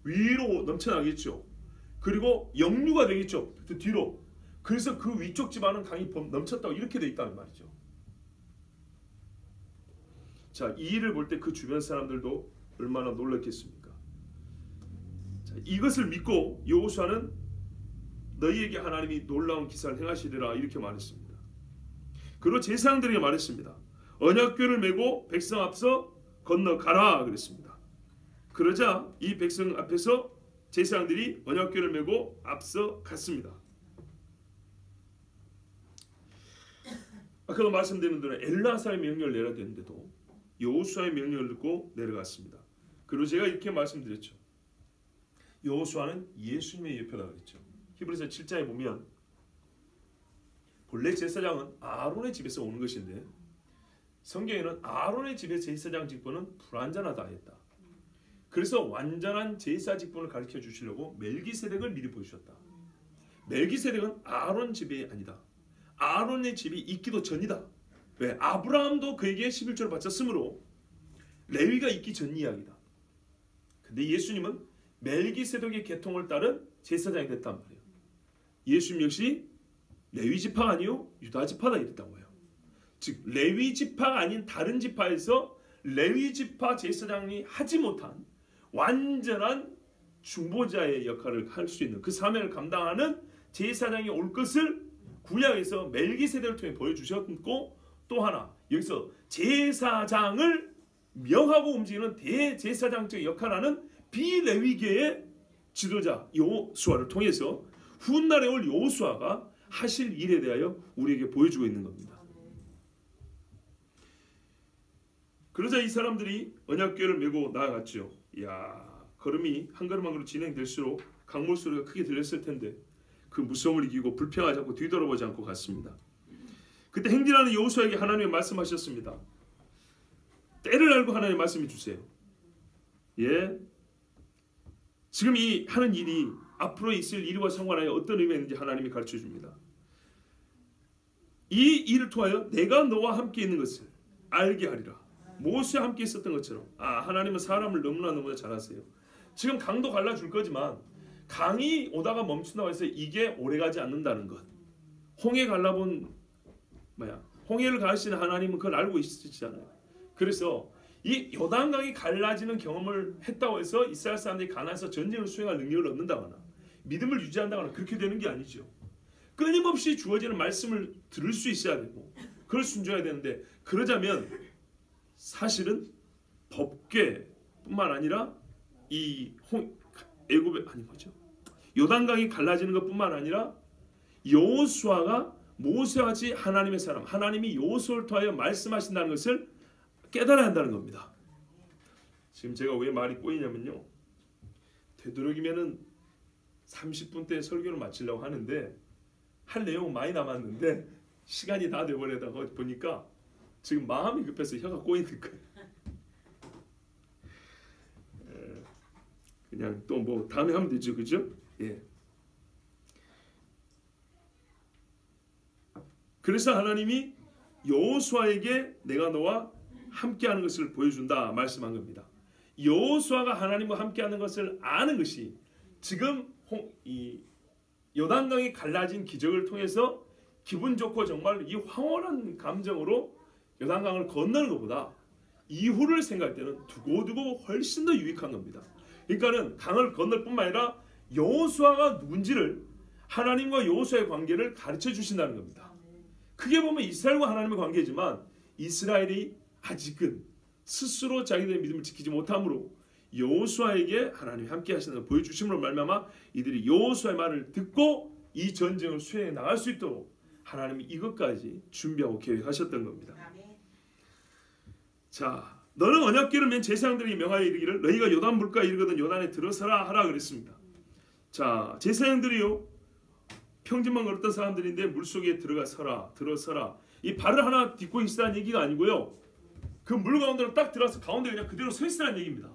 위로 넘쳐나겠죠. 그리고 역류가 되겠죠. 그 뒤로. 그래서 그 위쪽 집안은 강이 넘쳤다고 이렇게 돼 있다는 말이죠. 자, 이 일을 볼 때 그 주변 사람들도 얼마나 놀랐겠습니까? 자, 이것을 믿고 여호수아는 너희에게 하나님이 놀라운 기사를 행하시리라 이렇게 말했습니다. 그리고 제사장들에게 말했습니다. 언약궤를 메고 백성 앞서 건너가라 그랬습니다. 그러자 이 백성 앞에서 제사장들이 언약궤를 메고 앞서 갔습니다. 아까도 말씀드린 대로 엘라사의 명령을 내려야 되는데도 여호수아의 명령을 듣고 내려갔습니다. 그리고 제가 이렇게 말씀드렸죠. 여호수아는 예수님의 예표다 그랬죠. 히브리서 7장에 보면 본래 제사장은 아론의 집에서 오는 것인데 성경에는 아론의 집의 제사장 직분은 불완전하다 했다. 그래서 완전한 제사 직분을 가르쳐 주시려고 멜기세덱을 미리 보여주셨다. 멜기세덱은 아론 집이 아니다. 아론의 집이 있기도 전이다. 왜? 아브라함도 그에게 11조를 바쳤으므로 레위가 있기 전 이야기다. 근데 예수님은 멜기세덱의 계통을 따른 제사장이 됐단 말이에요. 예수님 역시 레위 지파가 아니요 유다 지파다 이랬다고 해요. 즉 레위 지파가 아닌 다른 지파에서 레위 지파 제사장이 하지 못한 완전한 중보자의 역할을 할 수 있는 그 사명을 감당하는 제사장이 올 것을 구약에서 멜기세덱을 통해 보여주셨고, 또 하나 여기서 제사장을 명하고 움직이는 대제사장적 역할을 하는 비레위계의 지도자 여호수아를 통해서 훗날에 올 여호수아가 하실 일에 대하여 우리에게 보여주고 있는 겁니다. 그러자 이 사람들이 언약궤를 메고 나아갔죠. 이야, 걸음이 한 걸음 한 걸음 진행될수록 강물 소리가 크게 들렸을 텐데 그 무서움을 이기고 불평하지 않고 뒤돌아보지 않고 갔습니다. 그때 행진하는 여호수아에게 하나님이 말씀하셨습니다. 때를 알고 하나님 말씀해 주세요. 예, 지금 이 하는 일이 앞으로 있을 일과 상관하여 어떤 의미가 있는지 하나님이 가르쳐 줍니다. 이 일을 통하여 내가 너와 함께 있는 것을 알게 하리라. 모세와 함께 있었던 것처럼, 하나님은 사람을 너무나 잘 아세요. 지금 강도 갈라줄 거지만 강이 오다가 멈춘다고 해서 이게 오래가지 않는다는 것. 홍해 갈라본 홍해를 가르치는 하나님은 그걸 알고 있으시잖아요. 그래서 이 요단강이 갈라지는 경험을 했다고 해서 이스라엘 사람들이 가나안에서 전쟁을 수행할 능력을 얻는다거나 믿음을 유지한다거나 그렇게 되는 게 아니죠. 끊임없이 주어지는 말씀을 들을 수 있어야 되고 그걸 순종해야 되는데, 그러자면 사실은 법궤뿐만 아니라 이 애굽의 요단강이 갈라지는 것뿐만 아니라 여호수아가 모세와 같이 하나님의 사람, 하나님이 여호수아를 통하여 말씀하신다는 것을 깨달아야 한다는 겁니다. 지금 제가 왜 말이 꼬이냐면요, 되도록이면은 30분대 설교를 마치려고 하는데 할 내용은 많이 남았는데 시간이 다 돼버리다가 보니까 지금 마음이 급해서 혀가 꼬이는 거예요. 그냥 또 뭐 다음에 하면 되죠, 그죠? 예. 그래서 하나님이 여호수아에게 내가 너와 함께하는 것을 보여준다 말씀한 겁니다. 여호수아가 하나님과 함께하는 것을 아는 것이 지금 이 요단강이 갈라진 기적을 통해서 기분 좋고 정말 이 황홀한 감정으로 요단강을 건너는 것보다 이후를 생각할 때는 두고두고 훨씬 더 유익한 겁니다. 그러니까는 강을 건널 뿐만 아니라 여호수아가 누군지를, 하나님과 여호수아의 관계를 가르쳐 주신다는 겁니다. 크게 보면 이스라엘과 하나님의 관계지만 이스라엘이 아직은 스스로 자기들의 믿음을 지키지 못함으로 여호수아에게 하나님이 함께 하시는 걸 보여주심으로 말미암아 이들이 여호수아의 말을 듣고 이 전쟁을 수행해 나갈 수 있도록 하나님이 이것까지 준비하고 계획하셨던 겁니다. 자, 너는 언약궤를 맨 제사장들이 명하여 이르기를 너희가 요단 물가에 이르거든 요단에 들어서라 하라 그랬습니다. 자, 제사장들이요 평지만 걸었던 사람들인데 물속에 들어서라. 이 발을 하나 딛고 있으라는 얘기가 아니고요, 그 물 가운데로 딱 들어서 가운데 그냥 그대로 서 있으라는 얘기입니다.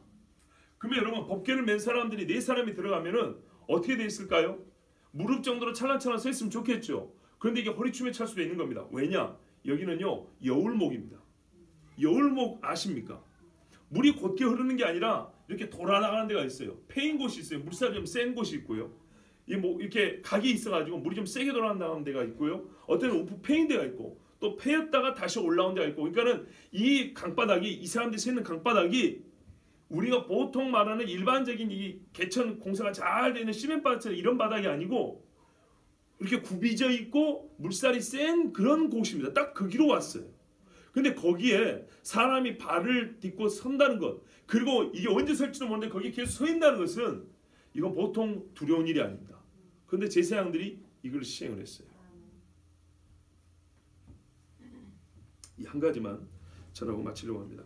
그러면 여러분, 법궤를 맨 사람들이 4사람이 들어가면은 어떻게 돼 있을까요? 무릎 정도로 찰랑찰랑 서 있으면 좋겠죠. 그런데 이게 허리춤에 찰 수도 있는 겁니다. 왜냐? 여기는요 여울목입니다. 여울목 아십니까? 물이 곧게 흐르는 게 아니라 이렇게 돌아나가는 데가 있어요. 패인 곳이 있어요. 물살이 좀 센 곳이 있고요. 이렇게 각이 있어가지고 물이 좀 세게 돌아나가는 데가 있고요. 어떤 우프 패인 데가 있고 또 패였다가 다시 올라온 데가 있고, 그러니까는 이 강바닥이, 이 사람들이 서 있는 강바닥이 우리가 보통 말하는 일반적인 이 개천 공사가 잘 되는 시멘트 바닥처럼 이런 바닥이 아니고 이렇게 굽이져 있고 물살이 센 그런 곳입니다. 딱 거기로 왔어요. 근데 거기에 사람이 발을 딛고 선다는 것, 그리고 이게 언제 설지도 모르는데 거기에 계속 서 있다는 것은 이건 보통 두려운 일이 아닙니다. 그런데 제사장들이 이걸 시행을 했어요. 이 한 가지만 전하고 마치려고 합니다.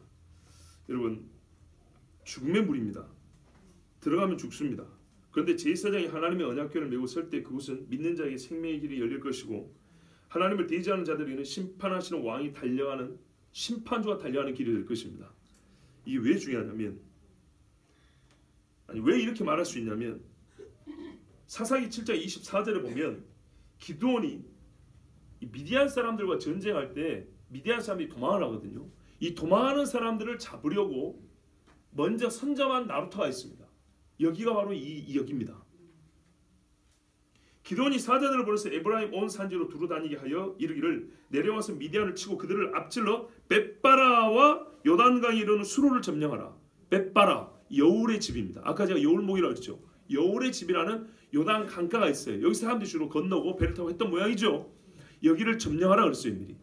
여러분, 죽음의 물입니다. 들어가면 죽습니다. 그런데 제사장이 하나님의 언약궤를 메고 설 때 그곳은 믿는 자에게 생명의 길이 열릴 것이고 하나님을 대지하는 자들에게는 심판하시는 왕이 달려가는, 심판주가 달려가는 길이 될 것입니다. 이게 왜 중요하냐면, 왜 이렇게 말할 수 있냐면, 사사기 7장 24절에 보면 기드온이 미디안 사람들과 전쟁할 때 미디안 사람들이 도망을 하거든요. 이 도망하는 사람들을 잡으려고 먼저 선점한 나루토가 있습니다. 여기가 바로 이 여기입니다. 기드온이 사자들을 보내서 에브라임 온 산지로 두루 다니게 하여 이르기를 내려와서 미디안을 치고 그들을 앞질러 벳바라와 요단강에 이르는 수로를 점령하라. 벳바라 여울의 집입니다. 아까 제가 여울목이라고 했죠. 여울의 집이라는 요단 강가가 있어요. 여기 사람들이 주로 건너고 배를 타고 했던 모양이죠. 여기를 점령하라 그랬어요. 미리.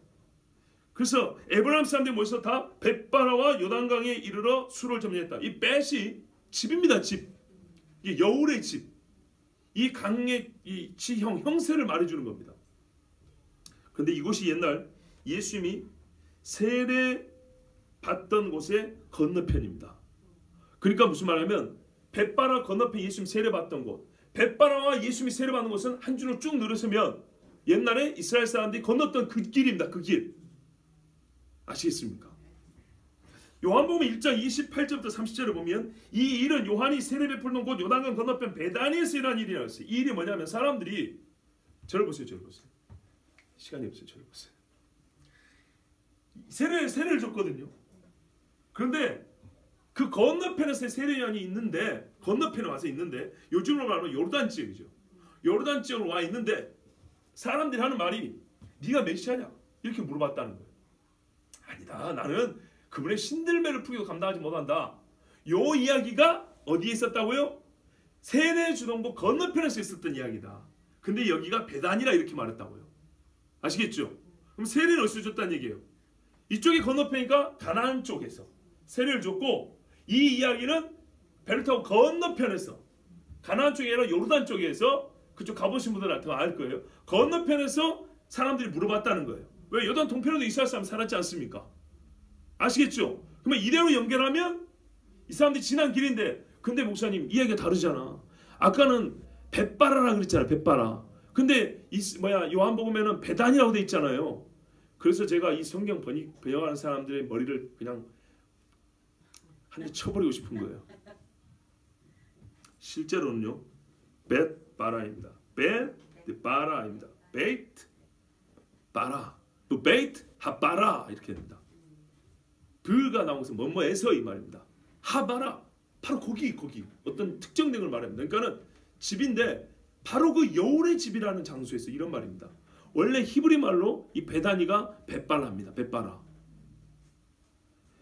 그래서 에브라임 사람들이 모여서 다 벳바라와 요단강에 이르러 수로를 점령했다. 이 벳이 집입니다. 집. 이게 여울의 집. 이 강의 이 지형 형세를 말해주는 겁니다. 그런데 이곳이 옛날 예수님이 세례 받던 곳의 건너편입니다. 그러니까 무슨 말하면 벳바라 건너편 예수님 세례 받던 곳, 벳바라와 예수님이 세례 받는 곳은 한 줄로 쭉 늘어서면 옛날에 이스라엘 사람들이 건넜던 그 길입니다. 그 길. 아시겠습니까? 요한복음 1장 28절부터 30절을 보면 이 일은 요한이 세례 베풀던 곳 요단강 건너편 베다니에서 일어난 일이라고. 이 일이 뭐냐면 사람들이 저를 보세요. 저를 보세요. 시간이 없어요. 저를 보세요. 세례를 줬거든요. 그런데 그 건너편에서 세례요한이 있는데 건너편에 와서 있는데 요즘으로 말하면 요르단 지역이죠. 요르단 지역으로 와 있는데 사람들이 하는 말이 네가 메시아냐? 이렇게 물어봤다는 거예요. 아니다. 나는 그분의 신들매를 풀기도 감당하지 못한다. 요 이야기가 어디에 있었다고요? 세례 주던 곳 건너편에서 있었던 이야기다. 근데 여기가 베단이라 이렇게 말했다고요. 아시겠죠? 그럼 세례를 어디서 줬다는 얘기예요? 이쪽이 건너편이니까 가나안 쪽에서 세례를 줬고 이 이야기는 배를 타고 건너편에서 가나안 쪽이 아니라 요르단 쪽에서 그쪽 가보신 분들 같은 거 알 거예요. 건너편에서 사람들이 물어봤다는 거예요. 왜? 요단 동편에도 이스라엘 사람 살았지 않습니까? 아시겠죠? 그러면 이대로 연결하면 이 사람들이 지난 길인데 근데 목사님 이야기가 다르잖아. 아까는 벳바라라 그랬잖아요. 벳바라. 근데 요한복음에는 베단이라고 돼 있잖아요. 그래서 제가 이 성경 번역하는 사람들의 머리를 그냥 한 대 쳐버리고 싶은 거예요. 실제로는요. 벳바라입니다. 벳바라입니다. 베이트 바라. 또 베이트 하바라 이렇게 됩니다. 그가 나오면서 뭐뭐에서 이 말입니다. 하바라 바로 거기 어떤 특정된 걸 말합니다. 그러니까는 집인데 바로 그 여울의 집이라는 장소에서 이런 말입니다. 원래 히브리 말로 이 베다니가 벳바라입니다. 벳바라.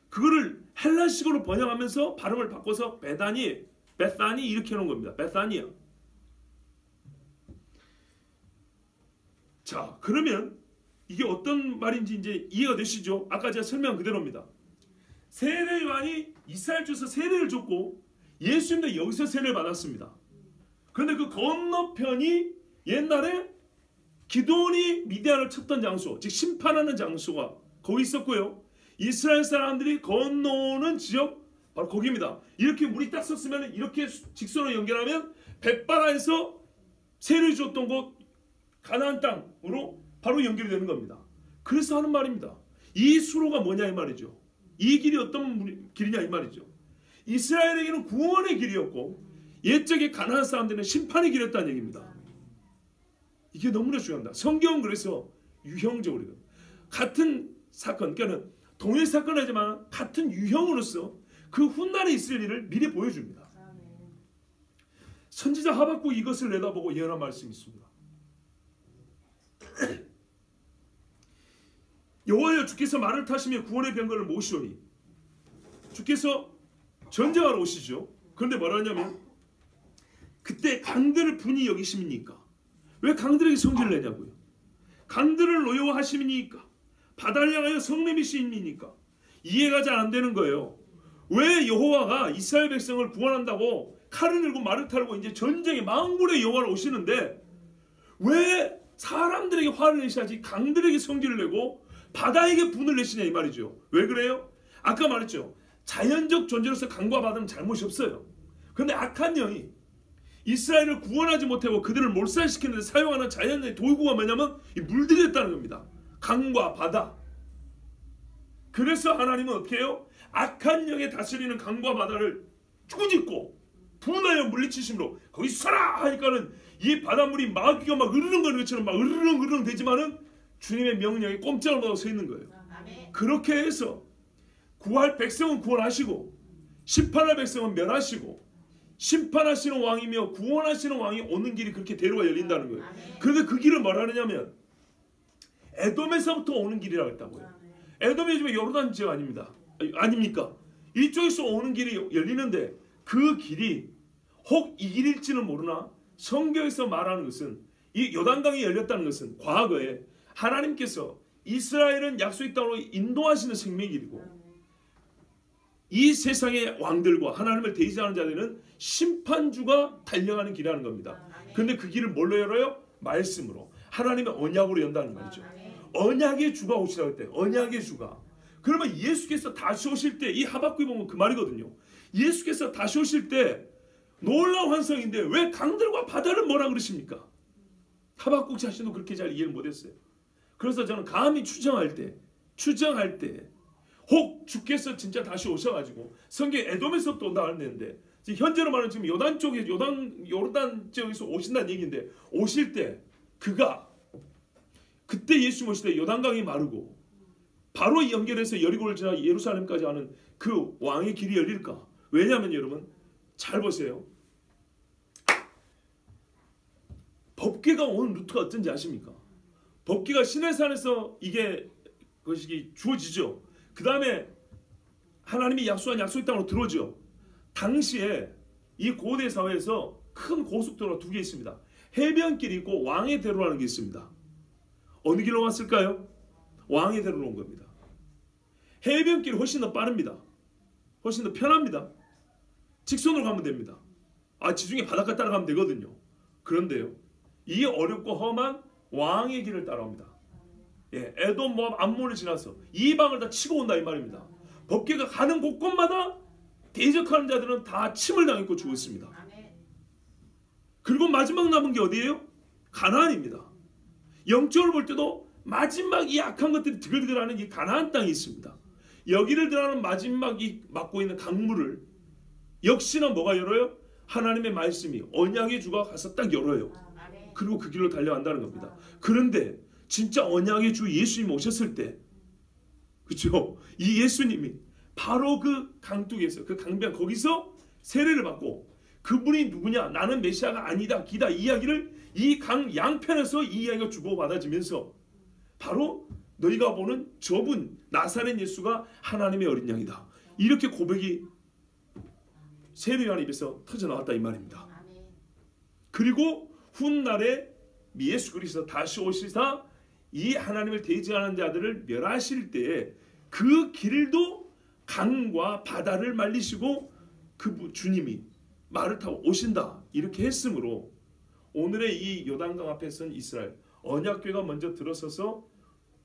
그거를 헬라식으로 번역하면서 발음을 바꿔서 베다니, 베사니 이렇게 해놓은 겁니다. 베사니아. 자, 그러면 이게 어떤 말인지 이제 이해가 되시죠? 아까 제가 설명한 그대로입니다. 세례 요한이 이스라엘 쪽에서 세례를 줬고 예수님도 여기서 세례를 받았습니다. 그런데 그 건너편이 옛날에 기드온이 미디안을 쳤던 장소, 즉 심판하는 장소가 거기 있었고요. 이스라엘 사람들이 건너오는 지역 바로 거기입니다. 이렇게 물이 딱 섰으면 이렇게 직선으로 연결하면 벳바라에서 세례를 줬던 곳 가나안 땅으로 바로 연결이 되는 겁니다. 그래서 하는 말입니다. 이 수로가 뭐냐 이 말이죠. 이 길이 어떤 길이냐 이 말이죠. 이스라엘에게는 구원의 길이었고 옛적의 가나안 사람들은 심판의 길이었다는 얘기입니다. 이게 너무나 중요합니다. 성경은 그래서 유형적으로 같은 사건, 그러니까 동일 사건이지만 같은 유형으로서 그 훗날에 있을 일을 미리 보여줍니다. 선지자 하박국 이것을 내다보고 예언한 말씀이 있습니다. 여호와여 주께서 말을 타시며 구원의 병거를 모시오니 주께서 전쟁하러 오시죠. 그런데 뭐라 하냐면 그때 강들을 분이 여기심이니까 왜 강들에게 성질을 내냐고요. 강들을 노여워하심이니까 바다를 향하여 성내미심이니까 이해가 잘 안 되는 거예요. 왜 여호와가 이스라엘 백성을 구원한다고 칼을 들고 말을 타고 이제 전쟁에 망군의 여호와로 오시는데 왜 사람들에게 화를 내셔야지 강들에게 성질을 내고 바다에게 분을 내시냐 이 말이죠. 왜 그래요? 아까 말했죠. 자연적 존재로서 강과 바다는 잘못이 없어요. 그런데 악한 영이 이스라엘을 구원하지 못하고 그들을 몰살시키는 데 사용하는 자연의 도구가 뭐냐면 이 물들였다는 겁니다. 강과 바다. 그래서 하나님은 어떻게 해요? 악한 영에 다스리는 강과 바다를 꾸짖고 분하여 물리치심으로 거기 서라 하니까는 이 바닷물이 마귀가 막 으르렁거리는 것처럼 막 으르렁 되지만은 주님의 명령에 꼼짝을 못하고 서 있는 거예요. 그렇게 해서 구할 백성은 구원하시고 심판할 백성은 멸하시고 심판하시는 왕이며 구원하시는 왕이 오는 길이 그렇게 대로가 열린다는 거예요. 그런데 그 길을 뭐라 하느냐면 에돔에서부터 오는 길이라고 했다고요. 에돔이 요즘에 요르단 지역 아닙니까? 이쪽에서 오는 길이 열리는데 그 길이 혹 이 길일지는 모르나 성경에서 말하는 것은 이 요단강이 열렸다는 것은 과거에 하나님께서 이스라엘은 약속의 땅으로 인도하시는 생명의 길이고 이 세상의 왕들과 하나님을 대적하는 자들은 심판주가 달려가는 길이라는 겁니다. 그런데 그 길을 뭘로 열어요? 말씀으로. 하나님의 언약으로 연다는 말이죠. 언약의 주가 오시라고 했대요. 언약의 주가. 그러면 예수께서 다시 오실 때 이 하박국에 보면 그 말이거든요. 예수께서 다시 오실 때 놀라운 환상인데 왜 강들과 바다를 뭐라 그러십니까? 하박국 자신도 그렇게 잘 이해를 못했어요. 그래서 저는 감히 추정할 때 혹 주께서 진짜 다시 오셔가지고 성경 에돔에서 또 온다 했는데 현재로 말하면 지금 요단 쪽에 요르단 지역에서 오신다는 얘기인데 오실 때 그가 그때 예수 오실 때 요단강이 마르고 바로 연결해서 여리고를 지나 예루살렘까지 하는 그 왕의 길이 열릴까? 왜냐하면 여러분 잘 보세요. 법궤가 오는 루트가 어떤지 아십니까? 법궤가 시내산에서 이게 그것이 주어지죠. 그 다음에 하나님이 약속한 약속의 땅으로 들어오죠. 당시에 이 고대 사회에서 큰 고속도로가 두 개 있습니다. 해변길이 있고 왕의 대로라는 게 있습니다. 어느 길로 왔을까요? 왕의 대로로 온 겁니다. 해변길이 훨씬 더 빠릅니다. 훨씬 더 편합니다. 직선으로 가면 됩니다. 지중해 바닷가 따라가면 되거든요. 그런데요, 이 어렵고 험한 왕의 길을 따라옵니다. 에돔, 모압, 암몬을 지나서 이방을 다 치고 온다 이 말입니다. 법궤가 가는 곳곳마다 대적하는 자들은 다 침을 당했고 죽었습니다. 그리고 마지막 남은 게 어디예요? 가나안입니다. 영적으로 볼 때도 마지막 이 악한 것들이 드글드글하는 이 가나안 땅이 있습니다. 여기를 들어가는 마지막이 막고 있는 강물을 역시나 뭐가 열어요? 하나님의 말씀이 언약의 주가 가서 딱 열어요. 그리고 그 길로 달려간다는 겁니다. 그런데 진짜 언약의 주 예수님 오셨을 때, 그렇죠? 이 예수님이 바로 그 강둑에서 그 강변 거기서 세례를 받고 그분이 누구냐? 나는 메시아가 아니다, 기다 이 이야기를 이 강 양편에서 이 이야기가 주고받아지면서 바로 너희가 보는 저분 나사렛 예수가 하나님의 어린 양이다. 이렇게 고백이 세례 요한 입에서 터져 나왔다 이 말입니다. 그리고 훗날에 예수 그리스도 다시 오시사 이 하나님을 대적하는 자들을 멸하실 때에 그 길도 강과 바다를 말리시고 그 주님이 말을 타고 오신다 이렇게 했으므로 오늘의 이 요단강 앞에 선 이스라엘 언약궤가 먼저 들어서서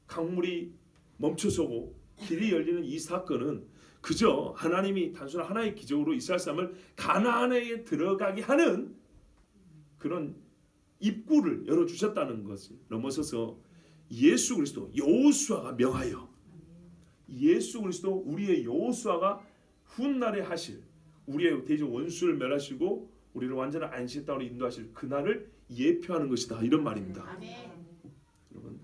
강물이 멈춰서고 길이 열리는 이 사건은 그저 하나님이 단순한 하나의 기적으로 이스라엘 사람을 가나안에 들어가게 하는 그런 입구를 열어주셨다는 것을 넘어서서 예수 그리스도 여호수아가 명하여 예수 그리스도 우리의 여호수아가 훗날에 하실 우리의 대적 원수를 멸하시고 우리를 완전한 안식의 땅으로 인도하실 그날을 예표하는 것이다 이런 말입니다. 여러분,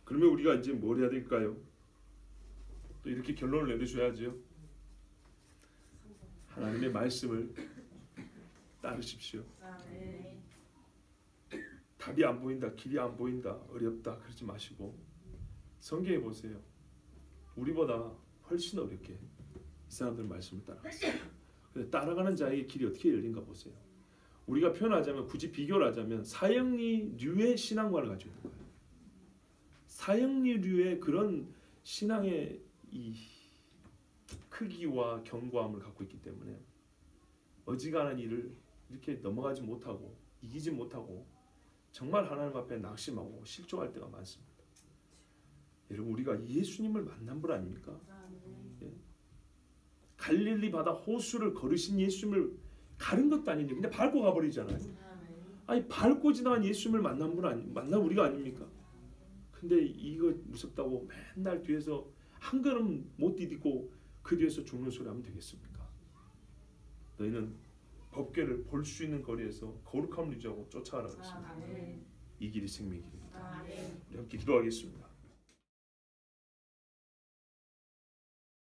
그러면 우리가 이제 뭘 해야 될까요? 또 이렇게 결론을 내려줘야죠. 하나님의 말씀을 따르십시오. 답이 안 보인다, 길이 안 보인다, 어렵다 그러지 마시고 성경에 보세요. 우리보다 훨씬 어렵게 이 사람들 말씀을 따라갔어요. 따라가는 자에게 길이 어떻게 열린가 보세요. 우리가 표현하자면 굳이 비교를 하자면 사형리류의 신앙관을 가지고 있는 거예요. 사형리류의 그런 신앙의 이 크기와 견고함을 갖고 있기 때문에 어지간한 일을 이렇게 넘어가지 못하고 이기지 못하고 정말 하나님 앞에 낙심하고 실족할 때가 많습니다. 여러분 우리가 예수님을 만난 분 아닙니까? 예? 갈릴리 바다 호수를 걸으신 예수님을 가른 것도 아닌데 근데 밟고 가버리잖아요. 아니 밟고 지나간 예수님을 만난 우리가 아닙니까? 근데 이거 무섭다고 맨날 뒤에서 한 걸음 못 디디고 그 뒤에서 죽는 소리 하면 되겠습니까? 너희는 법궤를 볼 수 있는 거리에서 거룩함을 유지하고 쫓아가라 그랬습니다. 이 길이 생명의 길입니다. 우리 함께 기도하겠습니다.